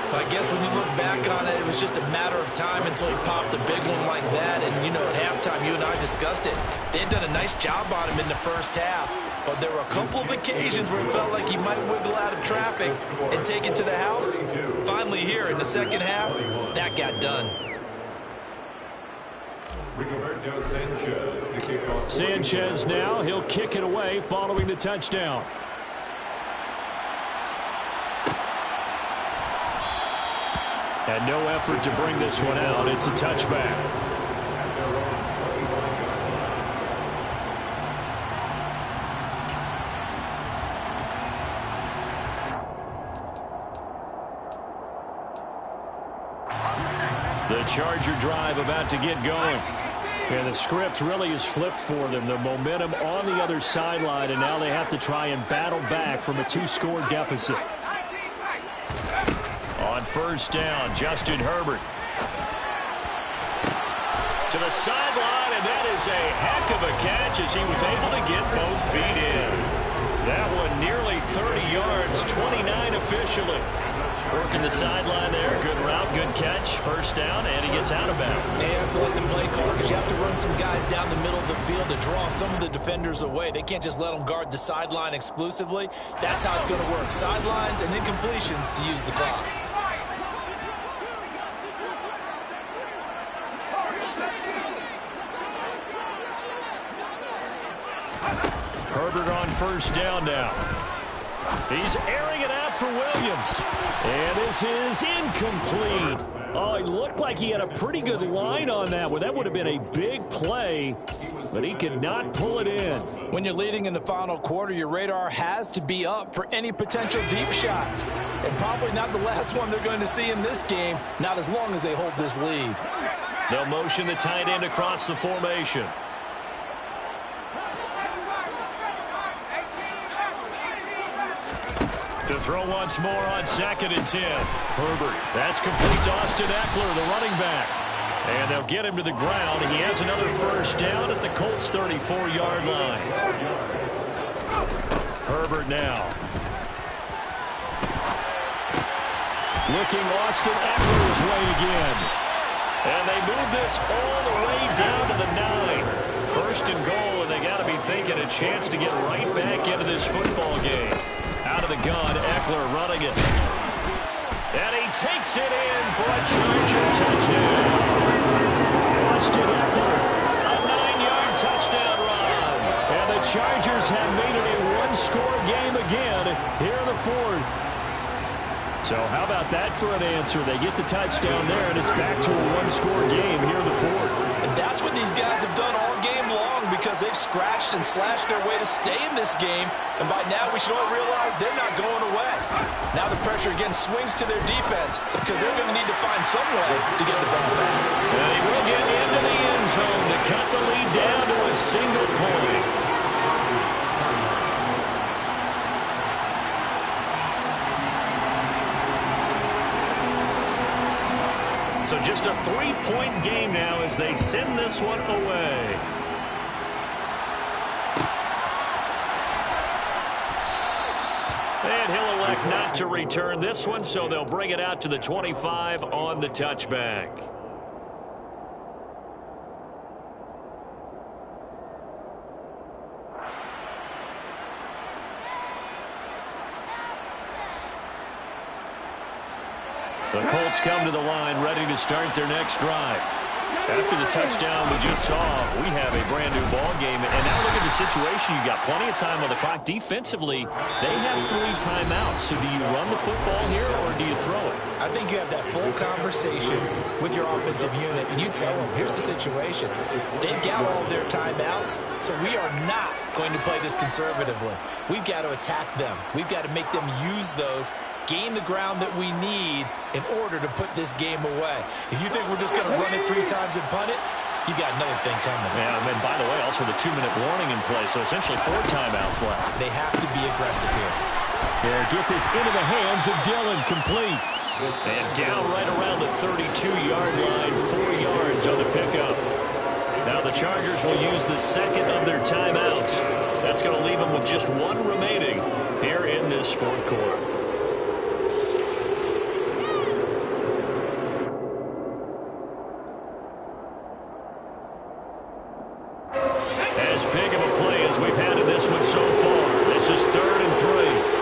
I guess when you look back on it, it was just a matter of time until he popped a big one like that. And, you know, at halftime, you and I discussed it. They had done a nice job on him in the first half. But there were a couple of occasions where it felt like he might wiggle out of traffic and take it to the house. Finally here in the second half, that got done. Sanchez now, he'll kick it away following the touchdown. And no effort to bring this one out. It's a touchback. The Charger drive about to get going. And the script really is flipped for them. The momentum on the other sideline, and now they have to try and battle back from a 2-score deficit. On 1st down, Justin Herbert. To the sideline, and that is a heck of a catch as he was able to get both feet in. That one nearly 30 yards, 29 officially. Working the sideline there. Good route, good catch. 1st down, and he gets out of bounds. They have to let the play call because you have to run some guys down the middle of the field to draw some of the defenders away. They can't just let them guard the sideline exclusively. That's how it's going to work. Sidelines and then completions to use the clock. Herbert on 1st down now. He's airing it out for Williams. And this is incomplete. Oh, it looked like he had a pretty good line on that one. That would have been a big play, but he could not pull it in. When you're leading in the final quarter, your radar has to be up for any potential deep shots. And probably not the last one they're going to see in this game, not as long as they hold this lead. They'll motion the tight end across the formation. throw once more on 2nd and 10. Herbert. That's complete to Austin Eckler, the running back. And they'll get him to the ground. He has another first down at the Colts' 34-yard line. Herbert now. Looking Austin Eckler's way again. And they move this all the way down to the 9. First and goal, and they got to be thinking a chance to get right back into this football game. Out of the gun, Eckler running it. And he takes it in for a Charger touchdown. Austin Eckler, a 9-yard touchdown run. And the Chargers have made it a one-score game again here in the 4th. So how about that for an answer? They get the touchdown there, and it's back to a one-score game here in the 4th. And that's what these guys have done all game long because they've scratched and slashed their way to stay in this game. And by now, we should all realize they're not going away. Now the pressure again swings to their defense because they're going to need to find some way to get the ball back. And he will get into the end zone to cut the lead down to a single point. So just a 3-point game now as they send this one away. And he'll elect not to return this one, so they'll bring it out to the 25 on the touchback. The Colts come to the line ready to start their next drive. After the touchdown we just saw, we have a brand-new ball game. And now look at the situation. You got plenty of time on the clock. Defensively, they have 3 timeouts. So do you run the football here or do you throw it? I think you have that full conversation with your offensive unit, and you tell them, here's the situation. They've got all their timeouts, so we are not going to play this conservatively. We've got to attack them. We've got to make them use those, gain the ground that we need in order to put this game away. If you think we're just going to run it 3 times and punt it, you got another thing coming. Yeah, and by the way, also the 2-minute warning in play, so essentially 4 timeouts left. They have to be aggressive here. Yeah, get this into the hands of Dillon, complete. And down right around the 32-yard line, 4 yards on the pickup. Now the Chargers will use the second of their timeouts. That's going to leave them with just 1 remaining here in this 4th quarter. As big of a play as we've had in this one so far. This is 3rd and 3.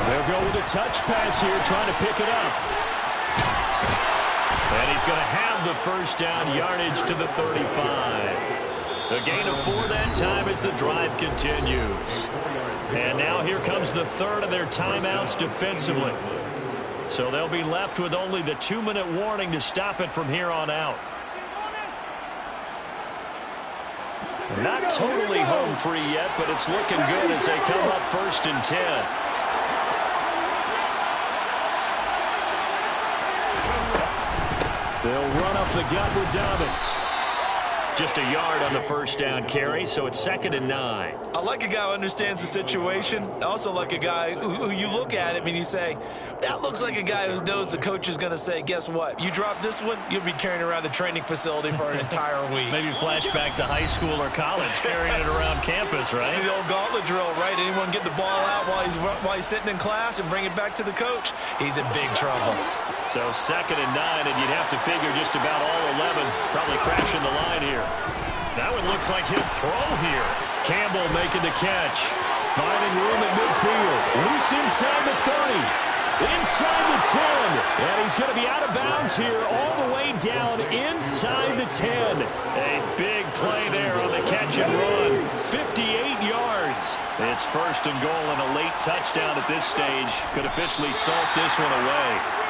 They'll go with a touch pass here, trying to pick it up. And he's going to have the first down, yardage to the 35. A gain of 4 that time as the drive continues. And now here comes the 3rd of their timeouts defensively. So they'll be left with only the 2-minute warning to stop it from here on out. Not totally home free yet, but it's looking good as they come up 1st and 10. They'll run up the gut with Dobbins. Just a yard on the first down carry, so it's 2nd and 9. I like a guy who understands the situation. I also like a guy who you look at him and you say, that looks like a guy who knows the coach is going to say, guess what? You drop this one, you'll be carrying around the training facility for an entire week. Maybe flashback to high school or college, carrying it around campus, right? The old gauntlet drill, right? Anyone get the ball out while he's sitting in class and bring it back to the coach? He's in big trouble. So 2nd and 9, and you'd have to figure just about all 11 probably crashing the line here. That one looks like he'll throw here. Campbell making the catch. Finding room at midfield. Loose inside the 30. Inside the 10. And he's going to be out of bounds here all the way down inside the 10. A big play there on the catch and run. 58 yards. It's 1st and goal and a late touchdown at this stage. Could officially salt this one away.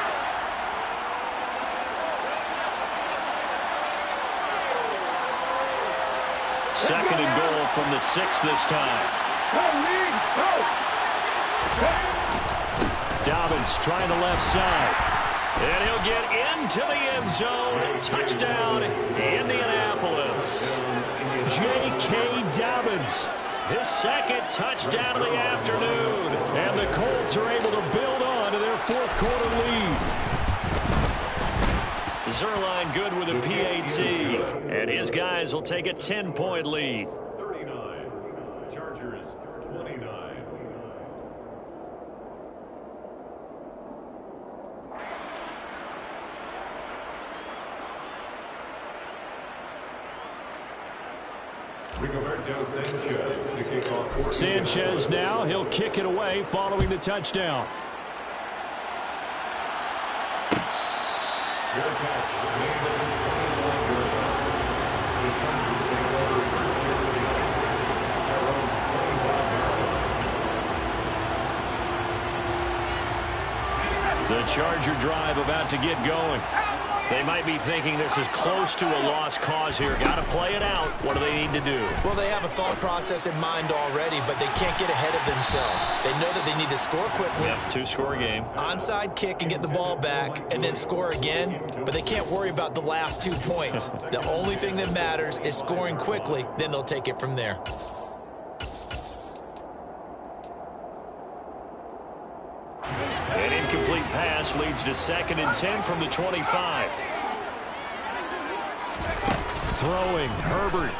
Second and goal from the 6 this time. Dobbins trying the left side. And he'll get into the end zone. Touchdown, Indianapolis. J.K. Dobbins, his second touchdown of the afternoon. And the Colts are able to build on to their fourth quarter lead. Zerline good with a PAT. And his guys will take a 10-point lead. 39. Chargers 29. Rigoberto Sanchez to kick off. Sanchez now, he'll kick it away following the touchdown. Fair catch. Made at the 21-yard line. The Chargers take over first and 10. Their own 25-yard line. The Charger drive about to get going. They might be thinking this is close to a lost cause here. Got to play it out. What do they need to do? Well, they have a thought process in mind already, but they can't get ahead of themselves. They know that they need to score quickly. Yep, two-score game. Onside kick and get the ball back and then score again, but they can't worry about the last 2 points. The only thing that matters is scoring quickly, then they'll take it from there. An incomplete pass leads to 2nd and 10 from the 25. Throwing, Herbert.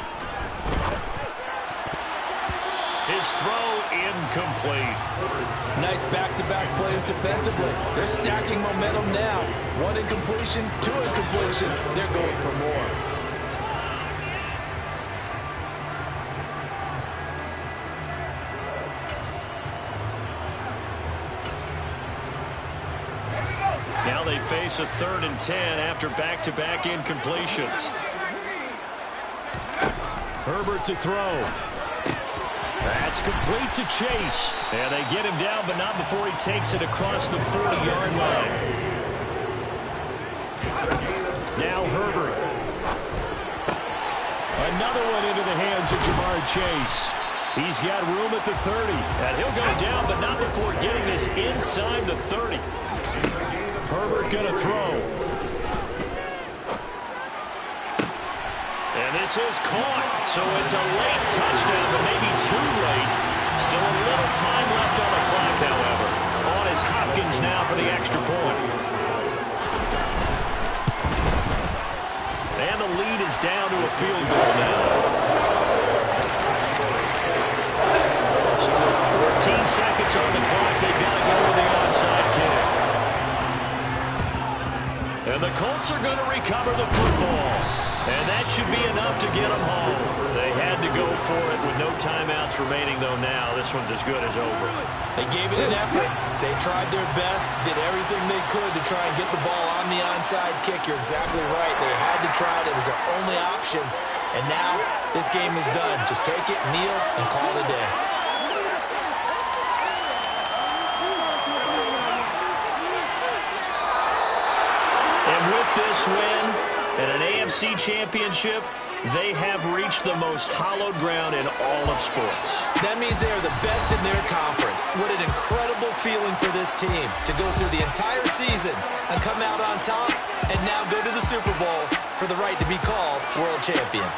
His throw incomplete. Nice back-to-back plays defensively. They're stacking momentum now. 1 incompletion, 2 incompletion. They're going for more. Now they face a 3rd and 10 after back-to-back incompletions. Herbert to throw. That's complete to Chase. And they get him down, but not before he takes it across the 40-yard line. Now Herbert. Another one into the hands of Jamar Chase. He's got room at the 30. And he'll go down, but not before getting this inside the 30. Herbert going to throw. And this is caught. So it's a late touchdown, but maybe too late. Still a little time left on the clock, however. On is Hopkins now for the extra point. And the lead is down to a field goal now. So with 14 seconds on the clock, they've got to go with the onside kick. And the Colts are going to recover the football. And that should be enough to get them home. They had to go for it with no timeouts remaining, though now this one's as good as over. They gave it an effort. They tried their best, did everything they could to try and get the ball on the onside kick. You're exactly right. They had to try it. It was their only option. And now this game is done. Just take it, kneel, and call it a day. And with this win and an AFC championship, they have reached the most hallowed ground in all of sports. That means they are the best in their conference. What an incredible feeling for this team to go through the entire season and come out on top and now go to the Super Bowl for the right to be called world champion.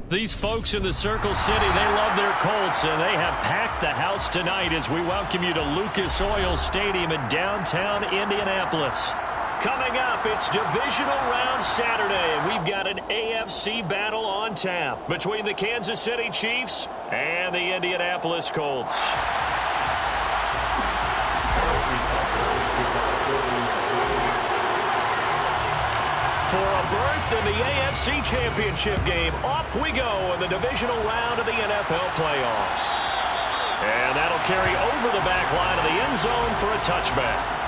These folks in the Circle City, they love their Colts, and they have packed the house tonight as we welcome you to Lucas Oil Stadium in downtown Indianapolis. Coming up, it's Divisional Round Saturday, and we've got an AFC battle on tap between the Kansas City Chiefs and the Indianapolis Colts. For a berth in the AFC Championship game, off we go in the divisional round of the NFL playoffs. And that'll carry over the back line of the end zone for a touchback.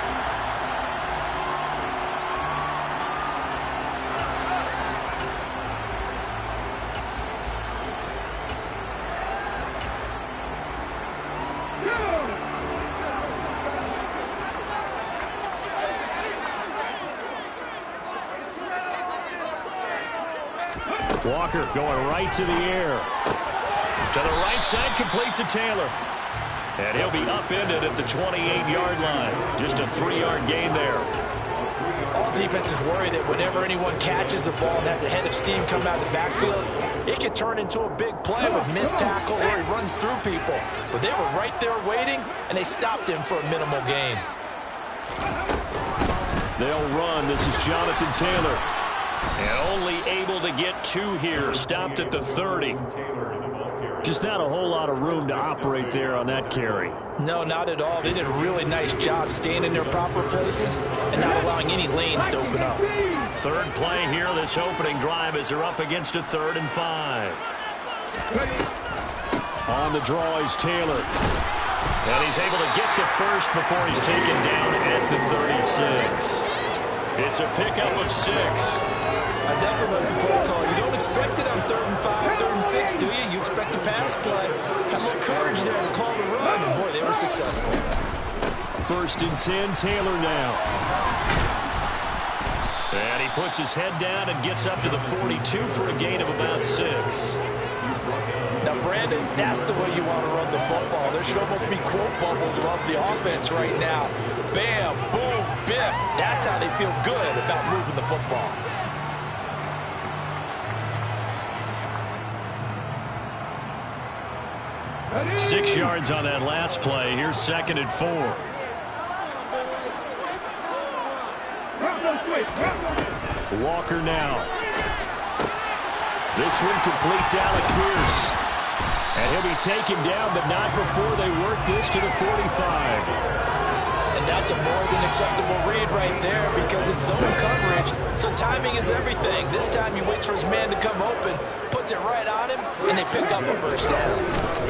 Walker going right to the air. To the right side, complete to Taylor. And he'll be upended at the 28-yard line. Just a 3-yard gain there. All defenses worry that whenever anyone catches the ball and has a head of steam coming out of the backfield, it can turn into a big play with missed tackles or he runs through people. But they were right there waiting, and they stopped him for a minimal gain. They'll run. This is Jonathan Taylor. And only able to get 2 here. Stopped at the 30. Just not a whole lot of room to operate there on that carry. No, not at all. They did a really nice job staying in their proper places and not allowing any lanes to open up. Third play here, this opening drive as they're up against a 3rd and 5. On the draw is Taylor. And he's able to get the first before he's taken down at the 36. It's a pickup of 6. I definitely like the play call. You don't expect it on 3rd and 5, 3rd and 6, do you? You expect a pass play. Had a little courage there to call the run, and boy, they were successful. 1st and 10, Taylor now. And he puts his head down and gets up to the 42 for a gain of about 6. Now, Brandon, that's the way you want to run the football. There should almost be quote bubbles above the offense right now. Bam, boom, biff. That's how they feel good about moving the football. Six yards on that last play. Here's 2nd and 4. Walker now. This one completes Alec Pierce. And he'll be taken down, but not before they work this to the 45. And that's a more than acceptable read right there because it's zone coverage. So timing is everything. This time he waits for his man to come open, puts it right on him, and they pick up a first down.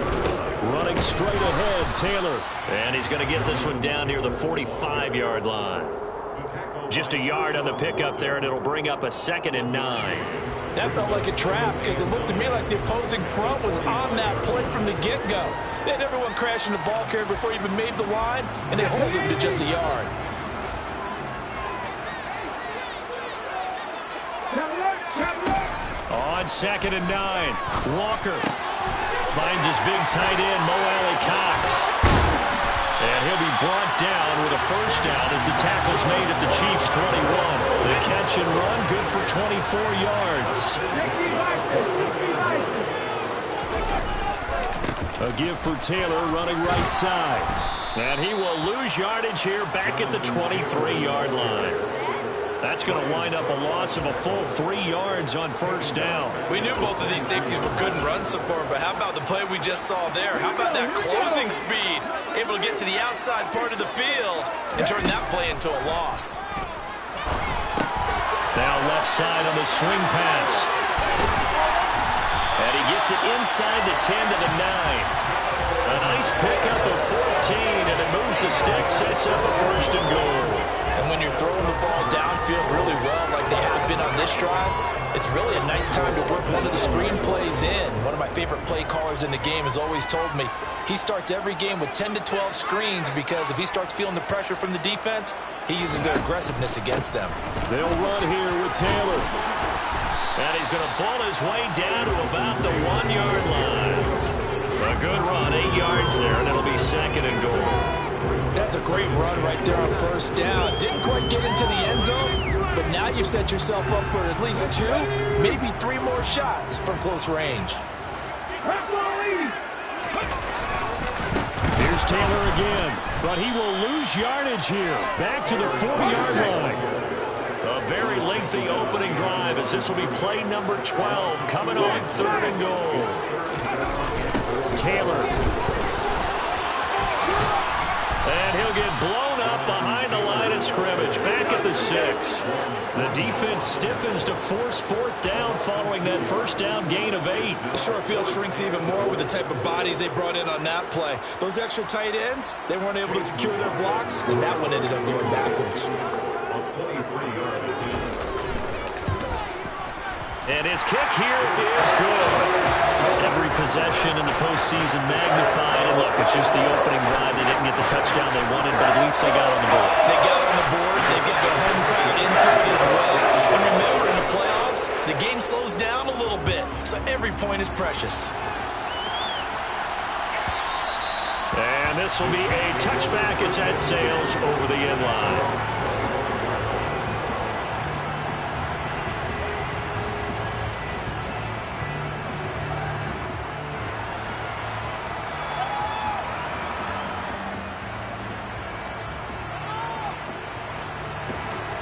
Running straight ahead, Taylor. And he's going to get this one down near the 45-yard line. Just a yard on the pickup there, and it'll bring up a 2nd and 9. That felt like a trap because it looked to me like the opposing front was on that play from the get-go. They had everyone crashing the ball carrier before he even made the line, and they hold him to just a yard. On 2nd and 9, Walker finds his big tight end, Mo Alley-Cox. And he'll be brought down with a first down as the tackle's made at the Chiefs' 21. The catch and run, good for 24 yards. A give for Taylor running right side. And he will lose yardage here back at the 23-yard line. That's going to wind up a loss of a full 3 yards on first down. We knew both of these safeties were good in run support, but how about the play we just saw there? How about that closing speed? Able to get to the outside part of the field and turn that play into a loss. Now left side on the swing pass. And he gets it inside the 10 to the 9. A nice pickup of 14, and it moves the stick, sets up a 1st and goal. And when you're throwing the ball downfield really well like they have been on this drive, it's really a nice time to work one of the screen plays in. One of my favorite play callers in the game has always told me he starts every game with 10 to 12 screens because if he starts feeling the pressure from the defense, he uses their aggressiveness against them. They'll run here with Taylor. And he's going to ball his way down to about the 1-yard line. A good run, 8 yards there, and it'll be 2nd and goal. That's a great run right there on first down. Didn't quite get into the end zone, but now Now you've set yourself up for at least 2, maybe 3 more shots from close range. Here's Taylor again, but he will lose yardage here. Back to the 40-yard line. A very lengthy opening drive as this will be play number 12 coming on 3rd and goal. Taylor. And he'll get blown up behind the line of scrimmage. Back at the 6. The defense stiffens to force 4th down following that first down gain of 8. The short field shrinks even more with the type of bodies they brought in on that play. Those extra tight ends, they weren't able to secure their blocks, and that one ended up going backwards. And his kick here is good. Every possession in the postseason magnified. And look, it's just the opening drive. They didn't get the touchdown they wanted, but at least they got on the board. They got on the board. They get their home crowd into it as well. And remember, in the playoffs, the game slows down a little bit, so every point is precious. And this will be a touchback as that sails over the end line.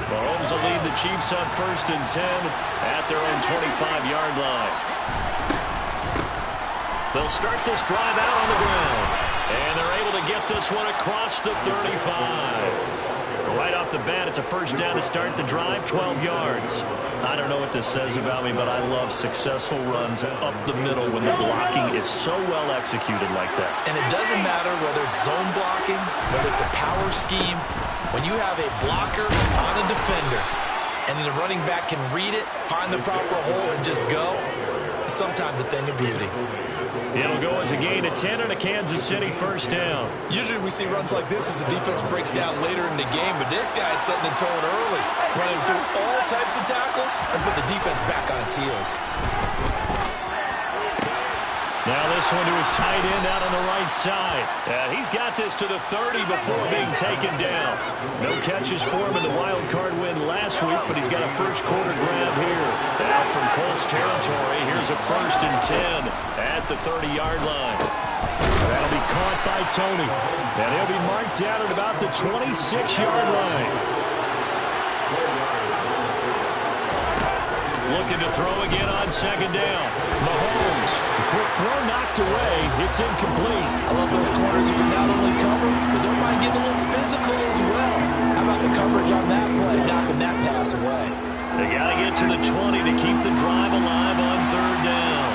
Mahomes will lead the Chiefs on 1st and 10 at their own 25-yard line. They'll start this drive out on the ground. And they're able to get this one across the 35. Right off the bat, it's a first down to start the drive, 12 yards. I don't know what this says about me, but I love successful runs up the middle when the blocking is so well executed like that. And it doesn't matter whether it's zone blocking, whether it's a power scheme. When you have a blocker on a defender and the running back can read it, find the proper hole, and just go, it's sometimes a thing of beauty. It'll go as a gain of 10 and a Kansas City first down. Usually we see runs like this as the defense breaks down later in the game, but this guy's setting the tone early, running through all types of tackles and put the defense back on its heels. Now this one to his tight end out on the right side. He's got this to the 30 before being taken down. No catches for him in the wild card win last week, but he's got a first quarter grab here. Now from Colts territory, here's a 1st and 10 at the 30-yard line. That'll be caught by Tony. And he'll be marked down at about the 26-yard line. Looking to throw again on 2nd down. Mahomes. Quick throw knocked away. It's incomplete. I love those corners who can not only cover, but they might get a little physical as well. How about the coverage on that play, knocking that pass away? They got to get to the 20 to keep the drive alive on 3rd down.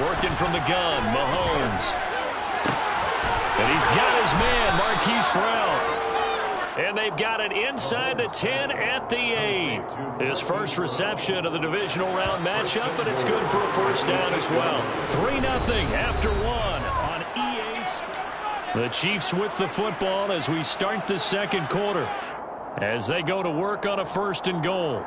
Working from the gun, Mahomes. And he's got his man, Marquise Brown. And they've got it inside the 10 at the 8. His first reception of the divisional round matchup, but it's good for a first down as well. 3-0 after 1 on EA Sports. The Chiefs with the football as we start the 2nd quarter. As they go to work on a 1st and goal.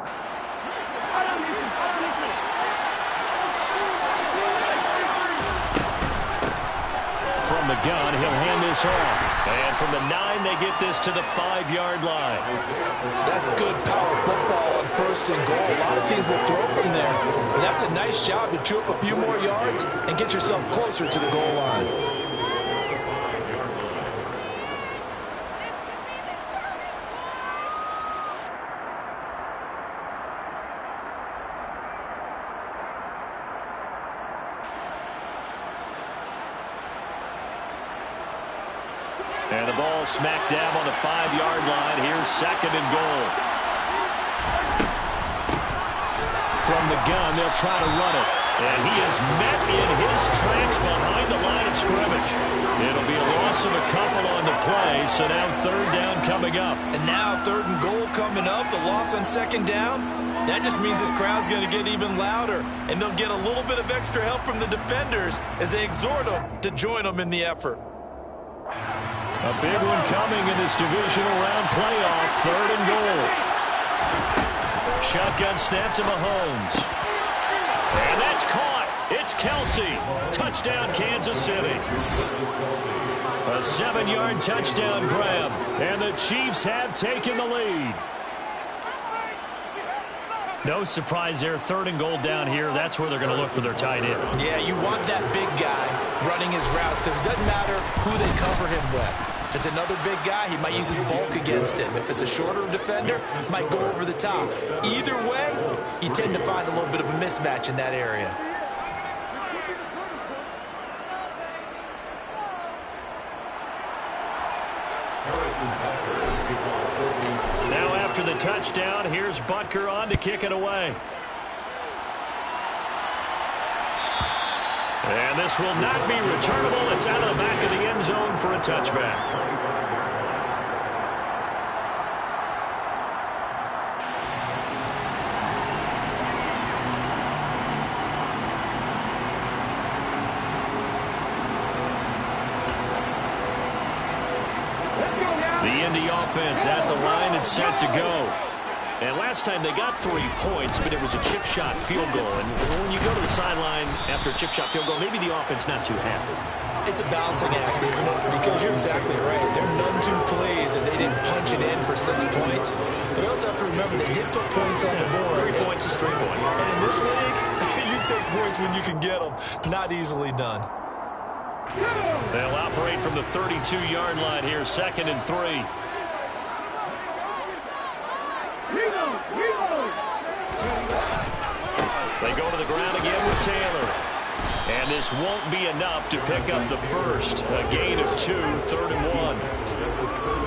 From the gun, he'll hand this off. And from the 9, they get this to the 5-yard line. That's good power football on 1st and goal. A lot of teams will throw from there. And that's a nice job to chew up a few more yards and get yourself closer to the goal line. And the ball smack dab on the 5-yard line. Here's 2nd and goal. From the gun, they'll try to run it. And he is met in his tracks behind the line of scrimmage. It'll be a loss of a couple on the play, so now 3rd down coming up. And now 3rd and goal coming up, the loss on 2nd down. That just means this crowd's going to get even louder, and they'll get a little bit of extra help from the defenders as they exhort them to join them in the effort. A big one coming in this divisional round playoff. 3rd and goal. Shotgun snap to Mahomes. Kelsey. Touchdown, Kansas City. A 7-yard touchdown grab, and the Chiefs have taken the lead. No surprise there, 3rd and goal down here. That's where they're going to look for their tight end. Yeah, you want that big guy running his routes because it doesn't matter who they cover him with. If it's another big guy, he might use his bulk against him. If it's a shorter defender, he might go over the top. Either way, you tend to find a little bit of a mismatch in that area. Now after the touchdown, here's Butker on to kick it away. And this will not be returnable. It's out of the back of the end zone for a touchback. The Indy offense at the line and set to go. And last time they got 3 points, but it was a chip shot field goal. And when you go to the sideline after a chip shot field goal, maybe the offense not too happy. It's a balancing act, isn't it? Because you're exactly right. There are none two plays, and they didn't punch it in for 6 points. But you also have to remember they did put points on the board. 3 points is 3 points. And in this league, you take points when you can get them. Not easily done. They'll operate from the 32-yard line here, 2nd and 3. They go to the ground again with Taylor. And this won't be enough to pick up the first. A gain of 2, 3rd and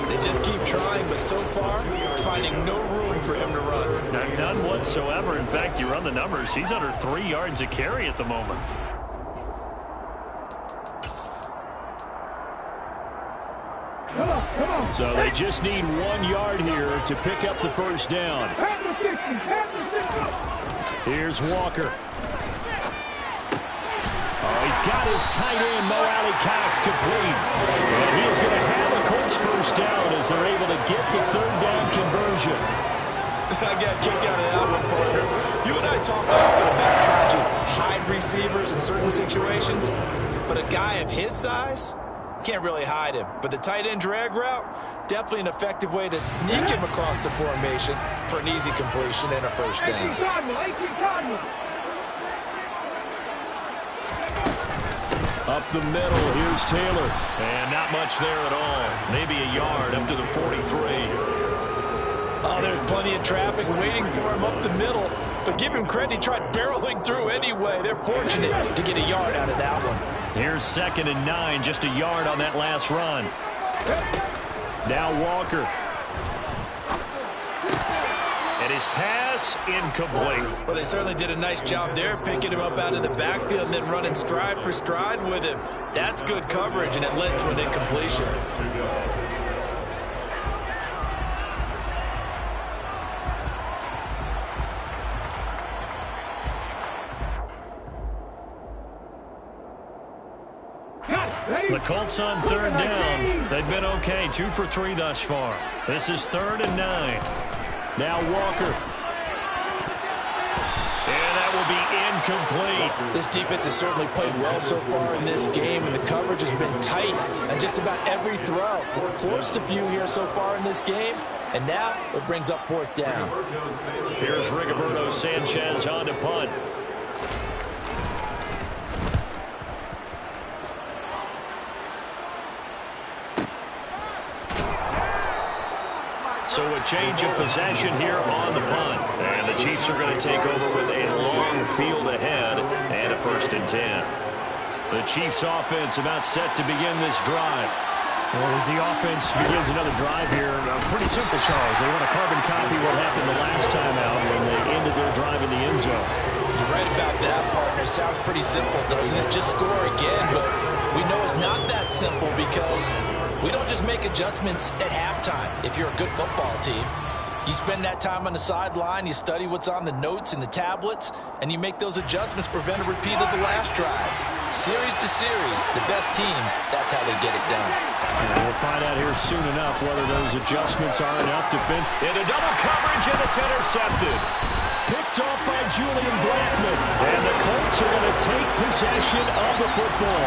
1. They just keep trying, but so far, finding no room for him to run. None whatsoever. In fact, you run the numbers. He's under 3 yards a carry at the moment. So they just need 1 yard here to pick up the first down. Here's Walker. Oh, he's got his tight end, Mo Alley-Cox, complete. And he is going to have the Colts first down as they're able to get the 3rd down conversion. I got a kick out of that one, partner. You and I talked often about trying to hide receivers in certain situations, but a guy of his size can't really hide him. But the tight end drag route, definitely an effective way to sneak him across the formation for an easy completion and a first down. Up the middle, here's Taylor. And not much there at all. Maybe a yard up to the 43. Oh, there's plenty of traffic waiting for him up the middle. But give him credit, he tried barreling through anyway. They're fortunate to get a yard out of that one. Here's 2nd and 9, just a yard on that last run. Now Walker. And his pass incomplete. Well, they certainly did a nice job there, picking him up out of the backfield and then running stride for stride with him. That's good coverage, and it led to an incompletion. The Colts on 3rd down. They've been okay, 2 for 3 thus far. This is 3rd and 9. Now Walker. And that will be incomplete. This defense has certainly played well so far in this game, and the coverage has been tight on just about every throw. Forced a few here so far in this game, and now it brings up 4th down. Here's Rigoberto Sanchez on to punt. So a change of possession here on the punt. And the Chiefs are going to take over with a long field ahead and a 1st and 10. The Chiefs offense about set to begin this drive. Well, as the offense begins another drive here, pretty simple, Charles. They want to carbon copy what happened the last time out when they ended their drive in the end zone. You're right about that, partner. Sounds pretty simple, doesn't it? Just score again, but we know it's not that simple because we don't just make adjustments at halftime if you're a good football team. You spend that time on the sideline, you study what's on the notes and the tablets, and you make those adjustments, prevent a repeat of the last drive. Series to series, the best teams, that's how they get it done. And we'll find out here soon enough whether those adjustments are enough defense. Into double coverage, and it's intercepted. Picked off by Julian Blackman. And the Colts are going to will take possession of the football.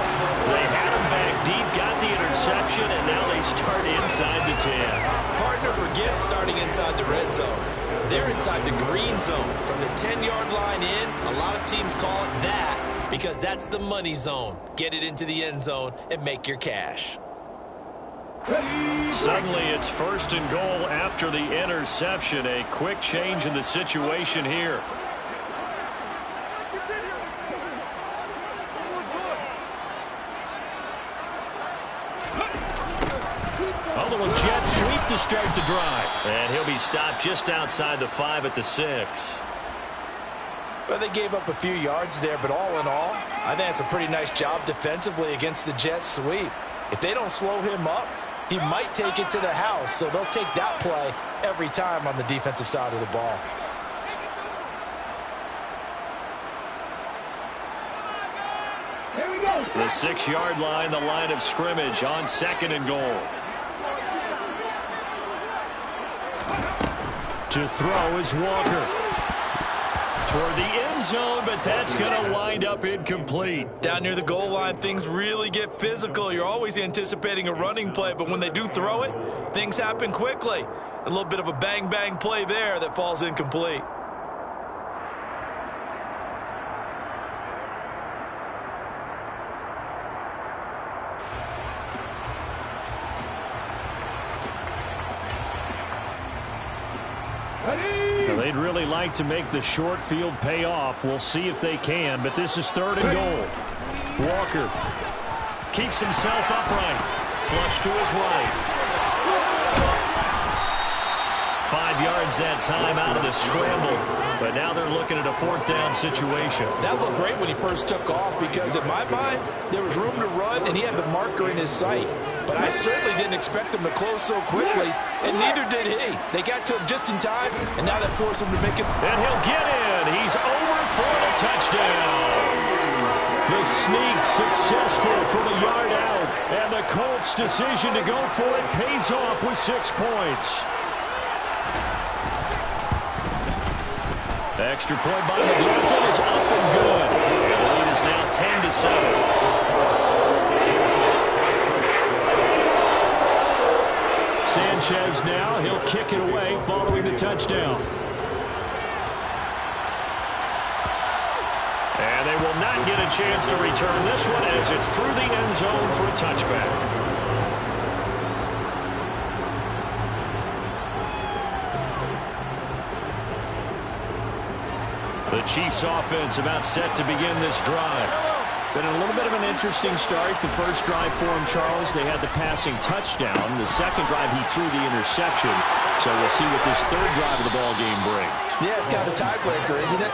They had him back deep, got the interception, and now they start inside the 10. Partner forgets starting inside the red zone. They're inside the green zone. From the 10-yard line in, a lot of teams call it that because that's the money zone. Get it into the end zone and make your cash. Suddenly it's 1st and goal after the interception. A quick change in the situation here. A little jet sweep to start the drive. And he'll be stopped just outside the 5 at the 6. Well, they gave up a few yards there, but all in all, I think it's a pretty nice job defensively against the jet sweep. If they don't slow him up, he might take it to the house, so they'll take that play every time on the defensive side of the ball. The 6-yard line, the line of scrimmage on 2nd and goal. To throw is Walker. Toward the end zone, but that's going to wind up incomplete. Down near the goal line, things really get physical. You're always anticipating a running play, but when they do throw it, things happen quickly. A little bit of a bang-bang play there that falls incomplete. They'd really like to make the short field pay off. We'll see if they can, but this is 3rd and goal. Walker keeps himself upright. Flush to his right. 5 yards that time out of the scramble, but now they're looking at a 4th down situation. That looked great when he first took off because, in my mind, there was room to run, and he had the marker in his sight. But I certainly didn't expect him to close so quickly, and neither did he. They got to him just in time, and now that forced him to make it. And he'll get in. He's over for the touchdown. The sneak successful from a yard out, and the Colts' decision to go for it pays off with 6 points. Extra point by McLaughlin is up and good. And the lead is now 10-7. Sanchez now, he'll kick it away following the touchdown. And they will not get a chance to return this one as it's through the end zone for a touchback. The Chiefs offense about set to begin this drive. Been a little bit of an interesting start. The first drive for him, Charles, they had the passing touchdown. The second drive, he threw the interception. So we'll see what this 3rd drive of the ball game brings. Yeah, it's kind of a tiebreaker, isn't it?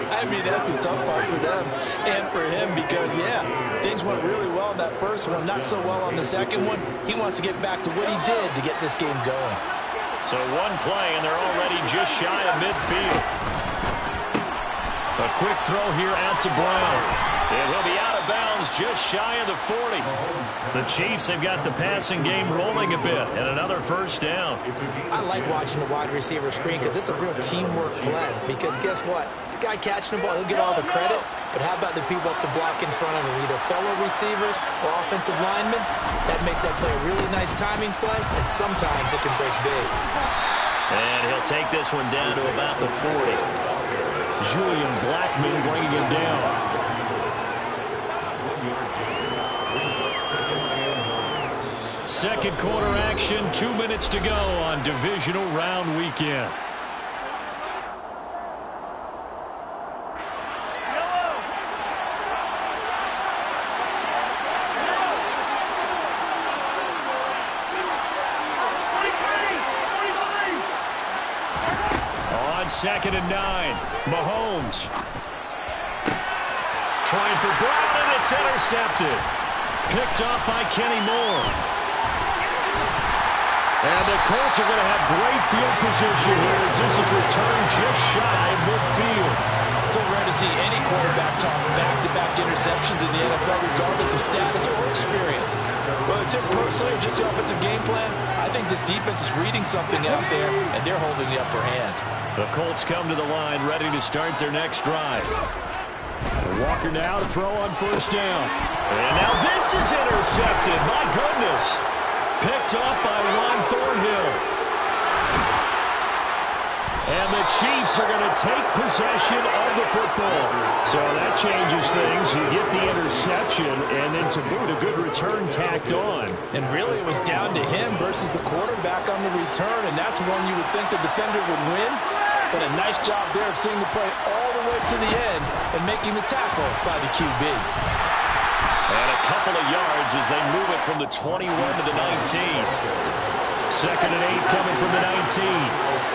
I mean, that's the tough part for them and for him because, yeah, things went really well in that first one, not so well on the second one. He wants to get back to what he did to get this game going. So one play, and they're already just shy of midfield. A quick throw here out to Brown. And he'll be out of bounds just shy of the 40. The Chiefs have got the passing game rolling a bit, and another 1st down. I like watching the wide receiver screen because it's a real teamwork play. Because guess what? The guy catching the ball, he'll get all the credit. But how about the people up to block in front of him, either fellow receivers or offensive linemen? That makes that play a really nice timing play, and sometimes it can break big. And he'll take this one down to about the 40. Julian Blackman bringing him down. Second quarter action, 2 minutes to go on divisional round weekend. On 2nd and 9, Mahomes. Trying for Brown, and it's intercepted. Picked off by Kenny Moore. And the Colts are going to have great field position here as this is returned just shy of midfield. So rare to see any quarterback toss back-to-back interceptions in the NFL, regardless of status or experience. Whether it's him personally or just the offensive game plan, I think this defense is reading something out there, and they're holding the upper hand. The Colts come to the line ready to start their next drive. Walker now to throw on first down. And now this is intercepted. My goodness. Picked up by Juan Thornhill. And the Chiefs are going to take possession of the football. So that changes things. You get the interception, and then to boot, a good return tacked on. And really, it was down to him versus the quarterback on the return, and that's one you would think the defender would win. But a nice job there of seeing the play all the way to the end and making the tackle by the QB. And a couple of yards as they move it from the 21 to the 19. 2nd and 8 coming from the 19.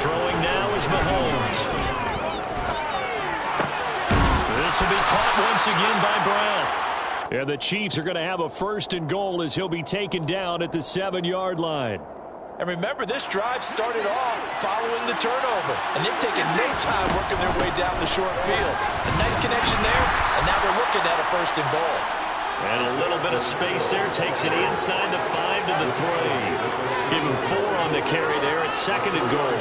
Throwing now is Mahomes. This will be caught once again by Brown. And the Chiefs are going to have a 1st and goal as he'll be taken down at the 7-yard line. And remember, this drive started off following the turnover. And they've taken no time working their way down the short field. A nice connection there, and now they're looking at a 1st and goal. And a little bit of space there. Takes it inside the 5 to the 3. Give him 4 on the carry there at 2nd and goal.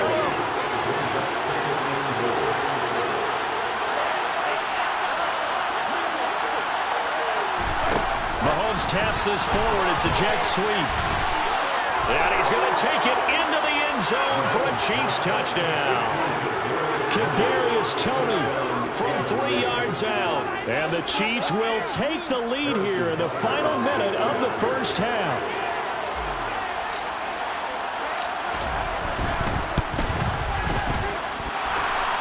Mahomes taps this forward. It's a jet sweep. And he's going to take it into the end zone for a Chiefs touchdown. Kadarius Toney from 3 yards out. And the Chiefs will take the lead here in the final minute of the first half.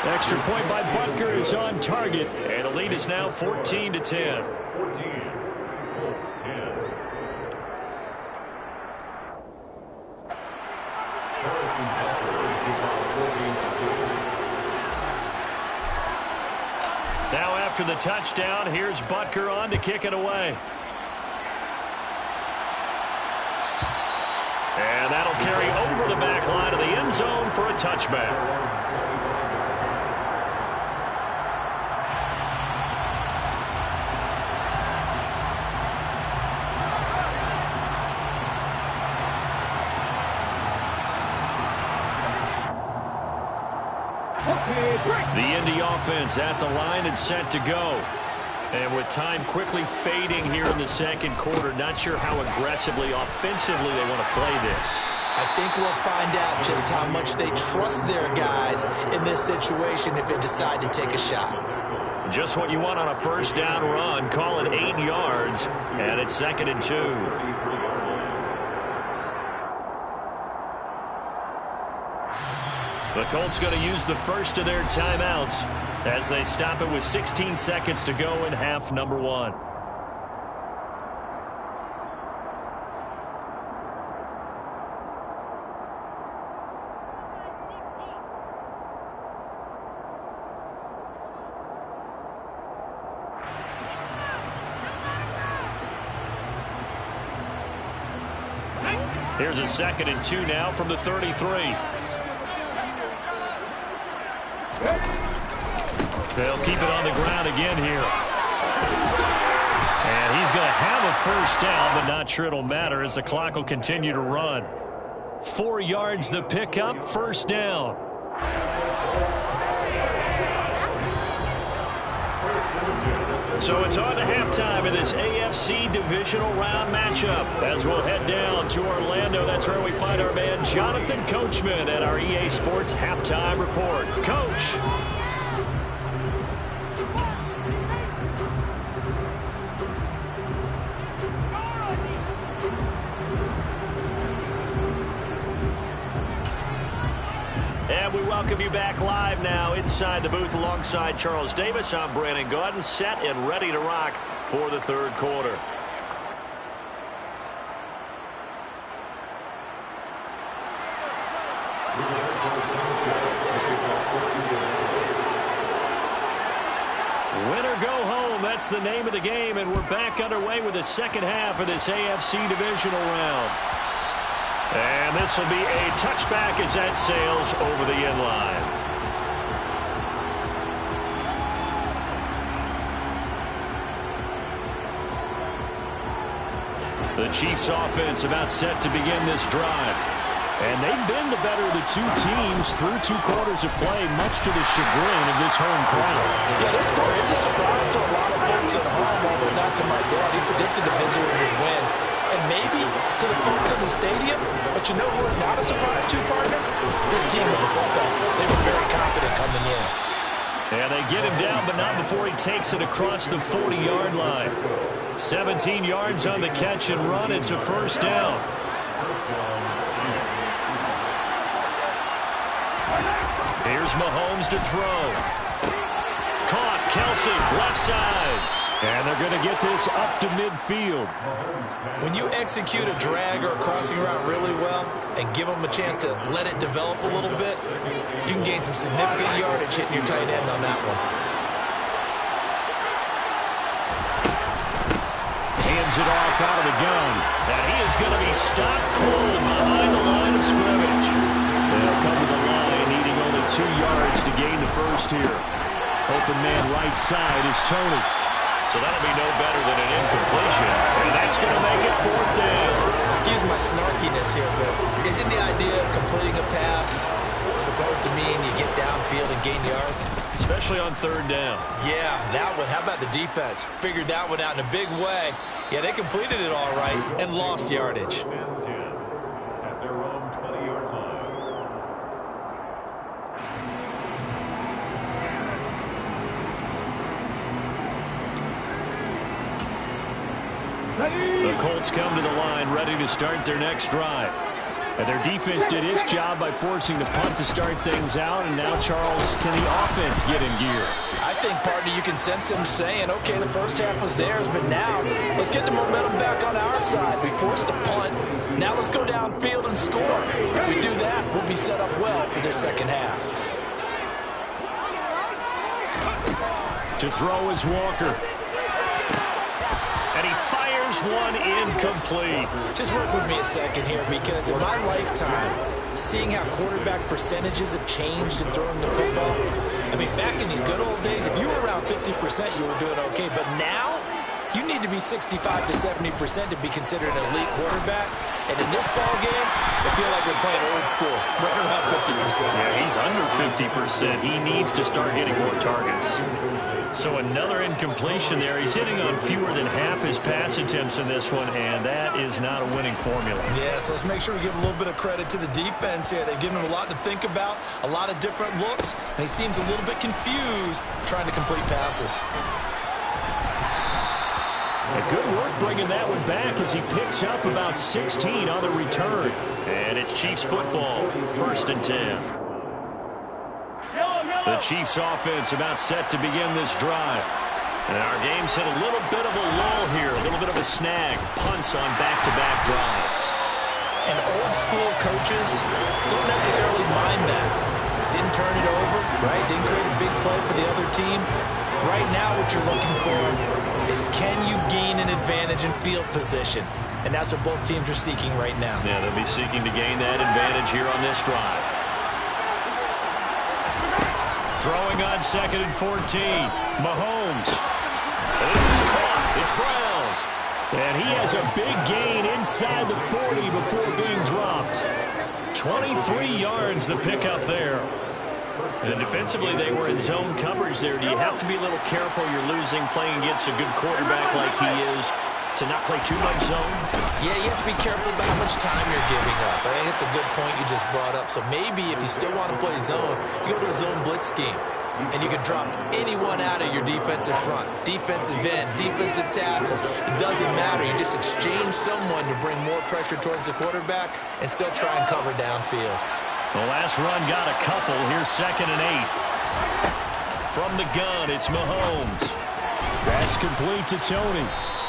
Extra point by Butker is on target. And the lead is now 14-10. 14, Colts 10. Now after the touchdown, here's Butker on to kick it away. And that'll carry over the back line of the end zone for a touchback. The Indy offense at the line and set to go. And with time quickly fading here in the 2nd quarter, not sure how aggressively, offensively they want to play this. I think we'll find out just how much they trust their guys in this situation if they decide to take a shot. Just what you want on a 1st down run. Call it 8 yards, and it's 2nd and 2. The Colts going to use the first of their timeouts as they stop it with 16 seconds to go in half number 1. Here's a 2nd and 2 now from the 33. They'll keep it on the ground again here. And he's going to have a 1st down, but not sure it'll matter as the clock will continue to run. 4 yards the pickup, 1st down. So it's on to halftime in this AFC divisional round matchup. As we'll head down to Orlando, that's where we find our man Jonathan Coachman at our EA Sports Halftime Report. Coach. And we welcome you back live now inside the booth alongside Charles Davis. I'm Brandon Gaudin, set and ready to rock for the 3rd quarter. Win or go home, that's the name of the game, and we're back underway with the 2nd half of this AFC divisional round. And this will be a touchback as that sails over the end line. The Chiefs offense about set to begin this drive. And they've been the better of the two teams through 2 quarters of play, much to the chagrin of this home crowd. Yeah, this score is a surprise to a lot of folks at home, although not to my dad. He predicted the visitors would win. And maybe to the folks in the stadium, but you know who was not a surprise to, partner? This team with the football. They were very confident coming in. And they get him down, but not before he takes it across the 40-yard line. 17 yards on the catch and run. It's a first down. Here's Mahomes to throw. Caught, Kelsey, left side. And they're going to get this up to midfield. When you execute a drag or a crossing route really well and give them a chance to let it develop a little bit, you can gain some significant yardage hitting your tight end on that one. Hands it off out of the gun. And he is going to be stopped cold behind the line of scrimmage. They'll come to the line, needing only 2 yards to gain the first here. Open man right side is Tony. So that'll be no better than an incompletion. And that's going to make it 4th down. Excuse my snarkiness here, but isn't the idea of completing a pass supposed to mean you get downfield and gain yards? Especially on 3rd down. Yeah, that one. How about the defense? Figured that one out in a big way. Yeah, they completed it all right and lost yardage. At their own 20-yard line. The Colts come to the line ready to start their next drive. And their defense did its job by forcing the punt to start things out. And now, Charles, can the offense get in gear? I think, partner, you can sense them saying, okay, the first half was theirs, but now let's get the momentum back on our side. We forced a punt. Now let's go downfield and score. If we do that, we'll be set up well for this second half. To throw is Walker. And he fires one incomplete. Just work with me a second here, because in my lifetime, seeing how quarterback percentages have changed in throwing the football, I mean, back in the good old days, if you were around 50%, you were doing okay. But now, you need to be 65 to 70% to be considered an elite quarterback. And in this ball game, I feel like we're playing old school, right around 50%. Yeah, he's under 50%. He needs to start getting more targets. So another incompletion there. He's hitting on fewer than half his pass attempts in this one, and that is not a winning formula. Yeah, so let's make sure we give a little bit of credit to the defense here. They've given him a lot to think about, a lot of different looks, and he seems a little bit confused trying to complete passes. Good work bringing that one back as he picks up about 16 on the return. And it's Chiefs football, 1st and 10. The Chiefs offense about set to begin this drive. And our game's hit a little bit of a lull here, a little bit of a snag. Punts on back-to-back drives. And old school coaches don't necessarily mind that. Didn't turn it over, right? Didn't create a big play for the other team. Right now what you're looking for is, can you gain an advantage in field position? And that's what both teams are seeking right now. Yeah, they'll be seeking to gain that advantage here on this drive. Throwing on 2nd and 14. Mahomes. And this is caught. It's Brown. And he has a big gain inside the 40 before being dropped. 23 yards the pickup there. And defensively, they were in zone coverage there. Do you have to be a little careful? You're losing, playing against a good quarterback like he is, to not play too much zone? Yeah, you have to be careful about how much time you're giving up. I think it's a good point you just brought up. So maybe if you still want to play zone, you go to a zone blitz scheme. And you can drop anyone out of your defensive front. Defensive end, defensive tackle. It doesn't matter. You just exchange someone to bring more pressure towards the quarterback and still try and cover downfield. The last run got a couple. Here's 2nd and 8. From the gun, it's Mahomes. That's complete to Tony.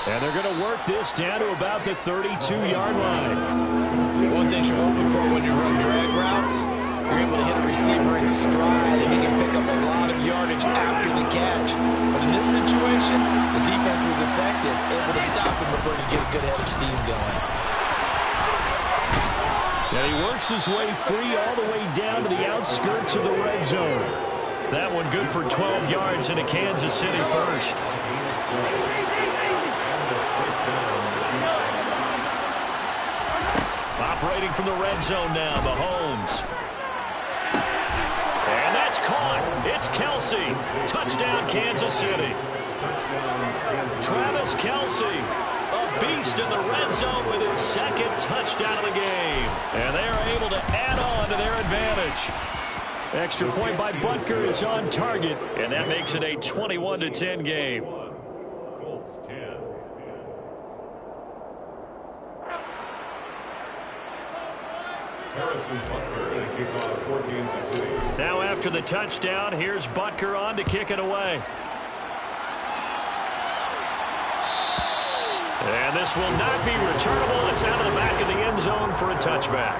And they're going to work this down to about the 32-yard line. One thing you're hoping for when you run drag routes, you're able to hit a receiver in stride, and he can pick up a lot of yardage after the catch. But in this situation, the defense was effective, able to stop him before he could get a good head of steam going. And he works his way free all the way down to the outskirts of the red zone. That one good for 12 yards in a Kansas City first. Operating from the red zone now, Mahomes. And that's caught. It's Kelsey. Touchdown, Kansas City. Travis Kelsey, a beast in the red zone with his second touchdown of the game. And they are able to add on to their advantage. Extra point by Butker is on target, and that makes it a 21-10 game. Colts 10. Harrison Butker and a kickoff for Kansas City. Now after the touchdown, here's Butker on to kick it away. And this will not be returnable. It's out of the back of the end zone for a touchback.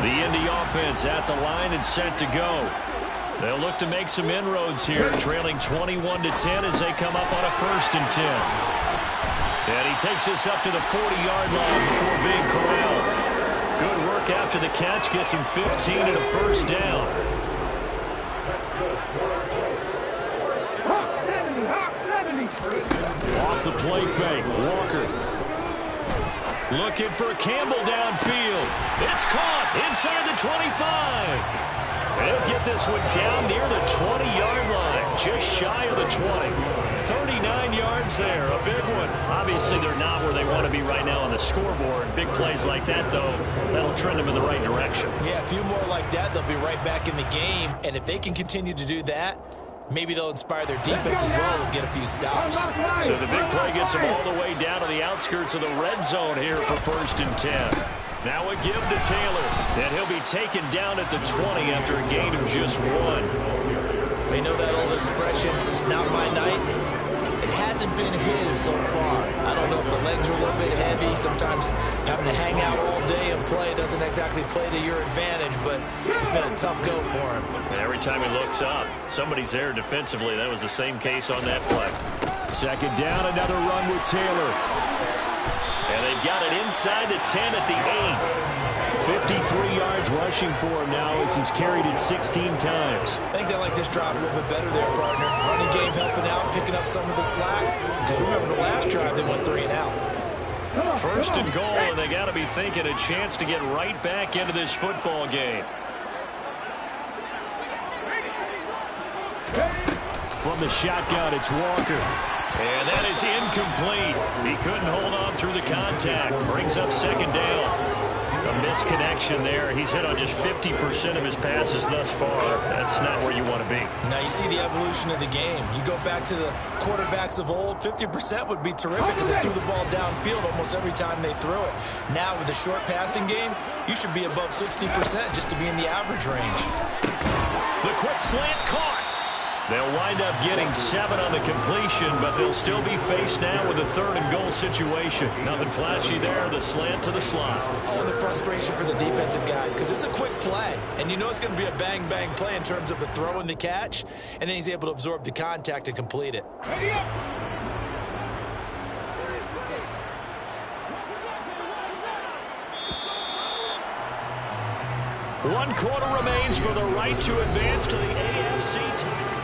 The Indy offense at the line and set to go. They'll look to make some inroads here, trailing 21-10 as they come up on a 1st and 10. And he takes this up to the 40-yard line before being corralled. Good work after the catch, gets him 15 and a 1st down. Off the play fake, Walker. Looking for Campbell downfield. It's caught inside the 25. And he'll get this one down near the 20-yard line, just shy of the 20. 39 yards there, a big one. Obviously, they're not where they want to be right now on the scoreboard. Big plays like that, though, that'll trend them in the right direction. Yeah, a few more like that, they'll be right back in the game. And if they can continue to do that, maybe they'll inspire their defense as well and get a few stops. So the big play gets them all the way down to the outskirts of the red zone here for 1st and 10. Now a give to Taylor, and he'll be taken down at the 20 after a gain of just 1. We know that old expression, it's not my night. It hasn't been his so far. I don't know if the legs are a little bit heavy. Sometimes having to hang out all day and play doesn't exactly play to your advantage, but it's been a tough go for him. And every time he looks up, somebody's there defensively. That was the same case on that play. 2nd down, another run with Taylor. And they've got it inside the 10 at the 8. 53 yards rushing for him now as he's carried it 16 times. I think they like this drive a little bit better there, partner. Running game helping out, picking up some of the slack. Because remember the last drive, they went 3 and out. 1st and goal, and they got to be thinking a chance to get right back into this football game. From the shotgun, it's Walker. And that is incomplete. He couldn't hold on through the contact. Brings up 2nd down. A misconnection there. He's hit on just 50% of his passes thus far. That's not where you want to be. Now you see the evolution of the game. You go back to the quarterbacks of old, 50% would be terrific because they threw the ball downfield almost every time they threw it. Now with the short passing game, you should be above 60% just to be in the average range. The quick slant caught. They'll wind up getting 7 on the completion, but they'll still be faced now with a 3rd and goal situation. Nothing flashy there, the slant to the slot. Oh, and the frustration for the defensive guys, because it's a quick play. And you know it's going to be a bang-bang play in terms of the throw and the catch, and then he's able to absorb the contact and complete it. Ready up. One quarter remains for the right to advance to the AFC title.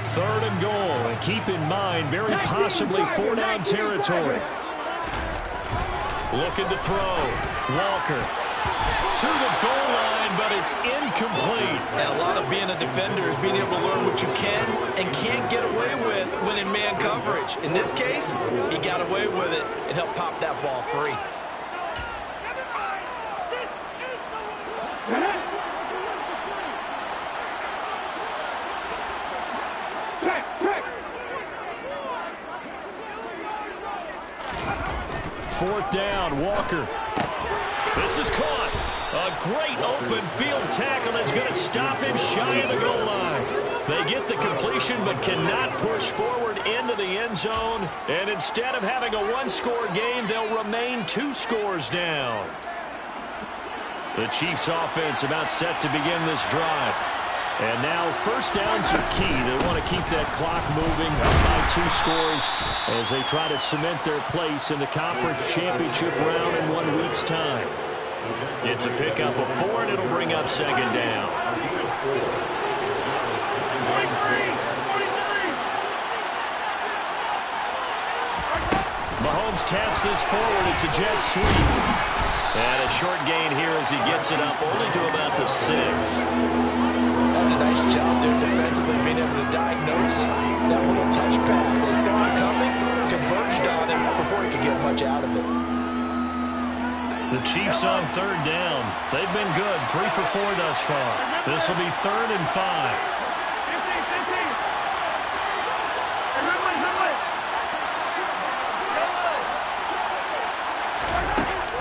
Third and goal, and keep in mind, very possibly 4-down territory. Looking to throw. Walker to the goal line, but it's incomplete. And a lot of being a defender is being able to learn what you can and can't get away with when in man coverage. In this case, he got away with it and helped pop that ball free. Fourth down, Walker. This is caught. A great open field tackle that's going to stop him shy of the goal line. They get the completion but cannot push forward into the end zone. And instead of having a one-score game, they'll remain 2 scores down. The Chiefs offense about set to begin this drive. And now first downs are key. They want to keep that clock moving up by 2 scores as they try to cement their place in the conference championship round in 1 week's time. It's a pickup of 4, and it'll bring up second down. Mahomes taps this forward. It's a jet sweep. And a short gain here as he gets it up only to about the 6. That's a nice job there defensively, being able to diagnose that little touch pass. They saw it coming, converged on him before he could get much out of it. The Chiefs on third down. They've been good, 3 for 4 thus far. This will be 3rd and 5.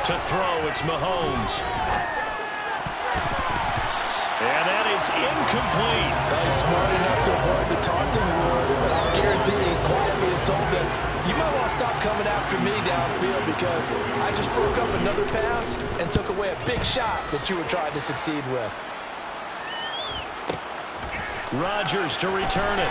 To throw, it's Mahomes. And that is incomplete. He's smart enough to avoid the taunting word, but I'm guaranteeing quietly has told them, you might want to stop coming after me downfield because I just broke up another pass and took away a big shot that you were trying to succeed with. Rodgers to return it.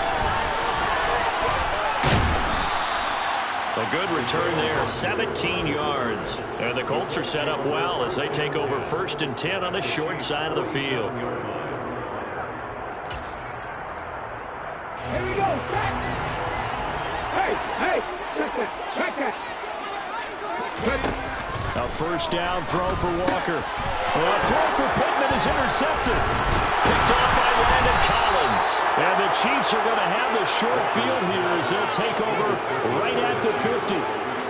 A good return there, 17 yards. And the Colts are set up well as they take over 1st and 10 on the short side of the field. Here we go. Hey, check that. A first down throw for Walker. A throw for Pittman is intercepted. Picked off by Landon Collins. And the Chiefs are going to have the short field here as they'll take over right at the 50.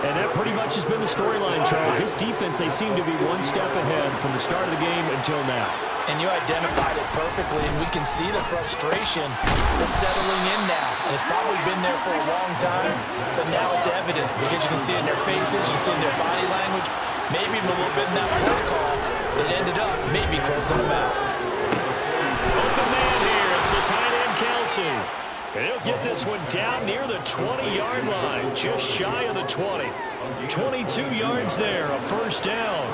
And that pretty much has been the storyline, Charles. This defense, they seem to be one step ahead from the start of the game until now. And you identified it perfectly, and we can see the frustration that's settling in now. And it's probably been there for a long time, but now it's evident because you can see it in their faces, you see it in their body language, maybe even a little bit in that play call that ended up maybe closing them out. Open man here. It's the tight end, Kelsey. And he'll get this one down near the 20-yard line, just shy of the 20. 22 yards there, a first down.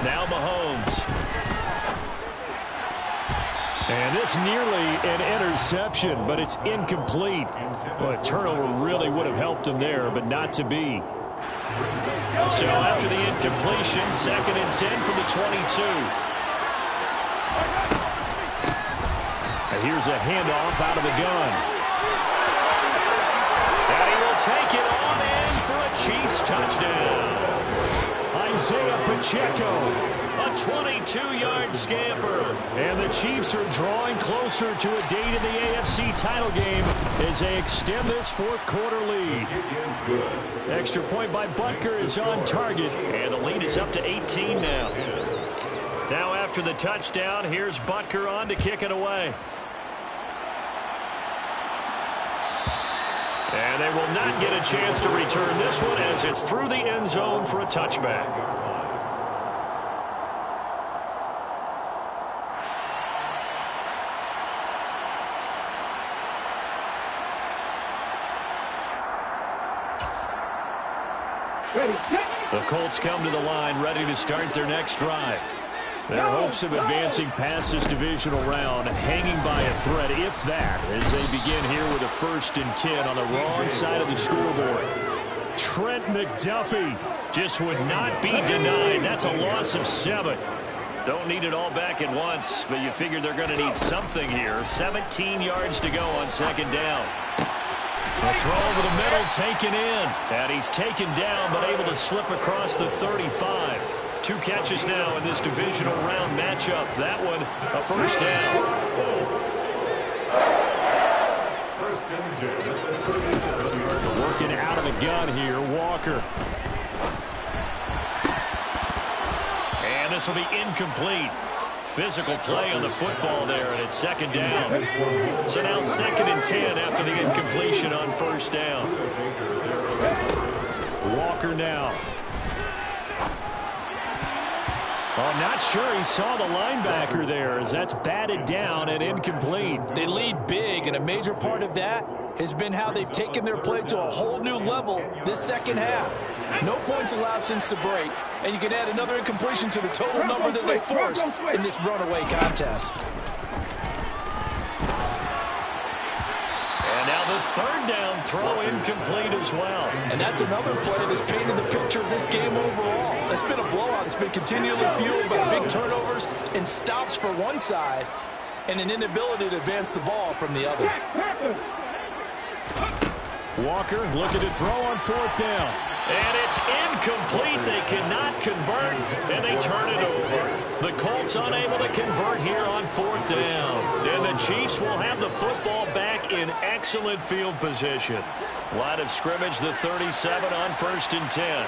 Now Mahomes. And this nearly an interception, but it's incomplete. Well, a turnover really would have helped him there, but not to be. So after the incompletion, 2nd and 10 from the 22. And here's a handoff out of the gun. And he will take it on in for a Chiefs touchdown. Isaiah Pacheco. A 22-yard scamper. And the Chiefs are drawing closer to a date in the AFC title game as they extend this 4th quarter lead. Extra point by Butker is on target. And the lead is up to 18 now. Now after the touchdown, here's Butker on to kick it away. And they will not get a chance to return this one as it's through the end zone for a touchback. The Colts come to the line ready to start their next drive. Their hopes of advancing past this divisional round hanging by a thread, if that, as they begin here with a 1st and 10 on the wrong side of the scoreboard. Trent McDuffie just would not be denied. That's a loss of 7. Don't need it all back at once, but you figure they're going to need something here. 17 yards to go on 2nd down. A throw over the middle, taken in. And he's taken down, but able to slip across the 35. 2 catches now in this divisional round matchup. That one, a first down. Working out of the gun here, Walker. And this will be incomplete. Physical play on the football there, and it's 2nd down. So now 2nd and 10 after the incompletion on 1st down. Walker now. Oh, not sure he saw the linebacker there as that's batted down and incomplete. They lead big, and a major part of that has been how they've taken their play to a whole new level this second half. No points allowed since the break, and you can add another incompletion to the total number that they forced in this runaway contest. And now the third down throw incomplete as well. And that's another play that's painted the picture of this game overall. It's been a blowout. It's been continually fueled by big turnovers and stops for one side and an inability to advance the ball from the other. Walker looking to throw on fourth down. And it's incomplete. They cannot convert, and they turn it over. The Colts unable to convert here on fourth down. And the Chiefs will have the football back in excellent field position. Line of scrimmage, the 37 on 1st and 10.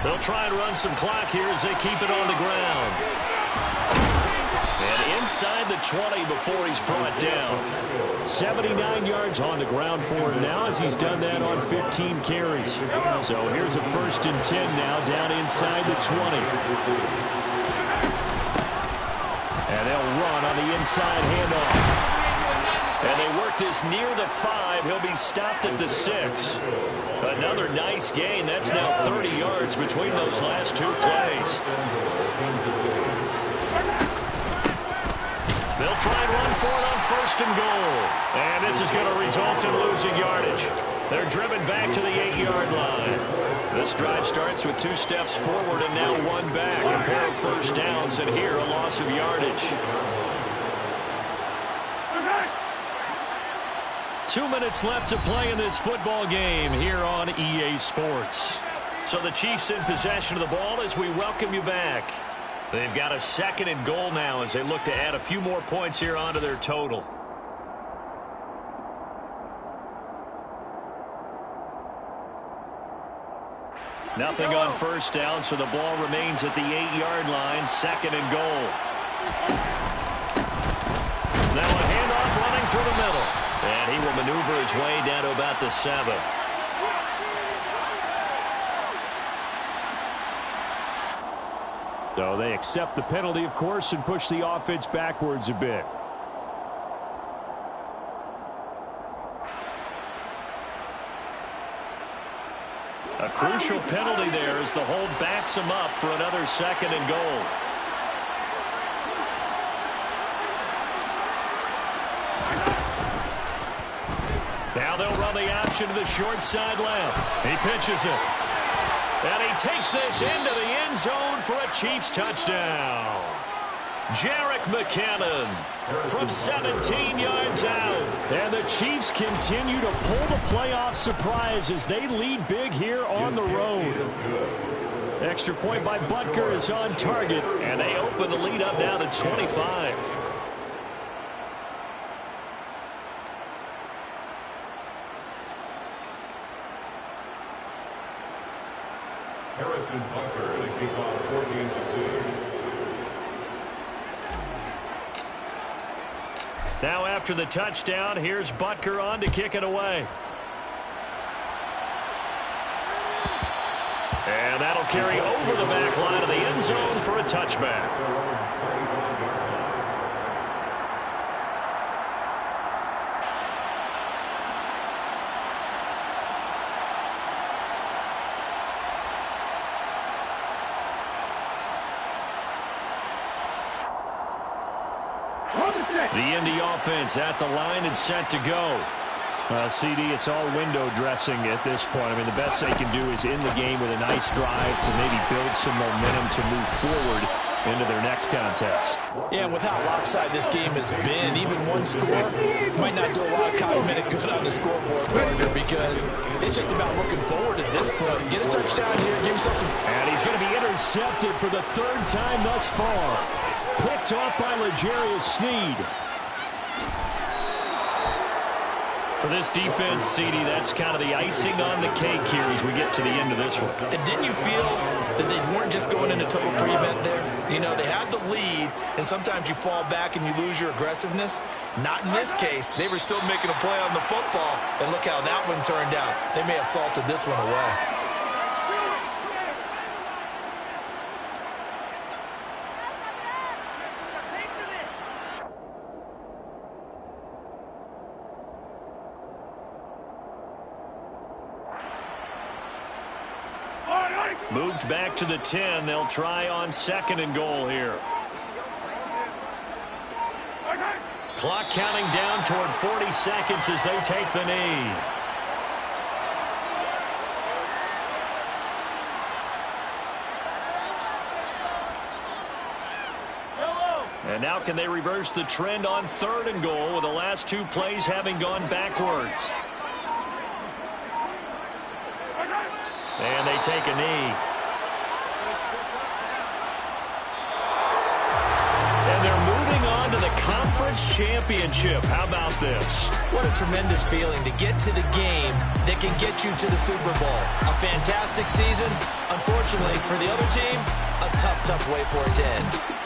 They'll try and run some clock here as they keep it on the ground. And inside the 20 before he's brought down. 79 yards on the ground for him now as he's done that on 15 carries. So here's a 1st and 10 now down inside the 20. And they'll run on the inside handoff. And they work this near the 5. He'll be stopped at the 6. Another nice gain. That's now 30 yards between those last two plays. They'll try and run for it on 1st and goal. And this is going to result in losing yardage. They're driven back to the 8-yard line. This drive starts with 2 steps forward and now 1 back. A pair of first downs, and here a loss of yardage. 2 minutes left to play in this football game here on EA Sports. So the Chiefs in possession of the ball as we welcome you back. They've got a 2nd and goal now as they look to add a few more points here onto their total. Nothing on first down, so the ball remains at the 8-yard line, 2nd and goal. Now a handoff running through the middle. And he will maneuver his way down to about the 7. So they accept the penalty, of course, and push the offense backwards a bit. A crucial penalty there as the hold backs him up for another 2nd and goal. Now they'll run the option to the short side left. He pitches it. And he takes this into the end zone for a Chiefs touchdown. Jerick McKinnon from 17 yards out. And the Chiefs continue to pull the playoff surprise as they lead big here on the road. Extra point by Butker is on target, and they open the lead up now to 25. Harrison Butker, the kickoff for Kansas City. Now after the touchdown, here's Butker on to kick it away. And that'll carry over the back line of the end zone for a touchback. The Indy offense at the line and set to go. CD, it's all window dressing at this point. I mean, the best they can do is in the game with a nice drive to maybe build some momentum to move forward into their next contest. Yeah, with how lopsided this game has been, even one score might not do a lot of cosmetic good on the scoreboard, partner, because it's just about looking forward at this point. Get a touchdown here, give yourself some... And he's going to be intercepted for the 3rd time thus far. Picked off by L'Jarius Sneed. For this defense, CD, that's kind of the icing on the cake here as we get to the end of this one. And didn't you feel that they weren't just going into total prevent there? You know, they had the lead, and sometimes you fall back and you lose your aggressiveness. Not in this case. They were still making a play on the football, and look how that one turned out. They may have salted this one away. Moved back to the 10. They'll try on 2nd and goal here. Clock counting down toward 40 seconds as they take the knee. And now can they reverse the trend on 3rd and goal with the last 2 plays having gone backwards? And they take a knee. And they're moving on to the conference championship. How about this? What a tremendous feeling to get to the game that can get you to the Super Bowl. A fantastic season. Unfortunately, for the other team, a tough, tough way for it to end.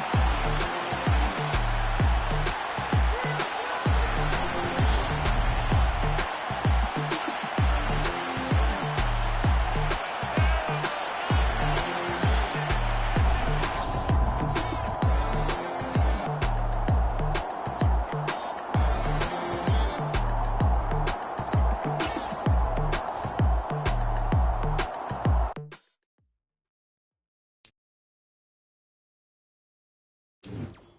you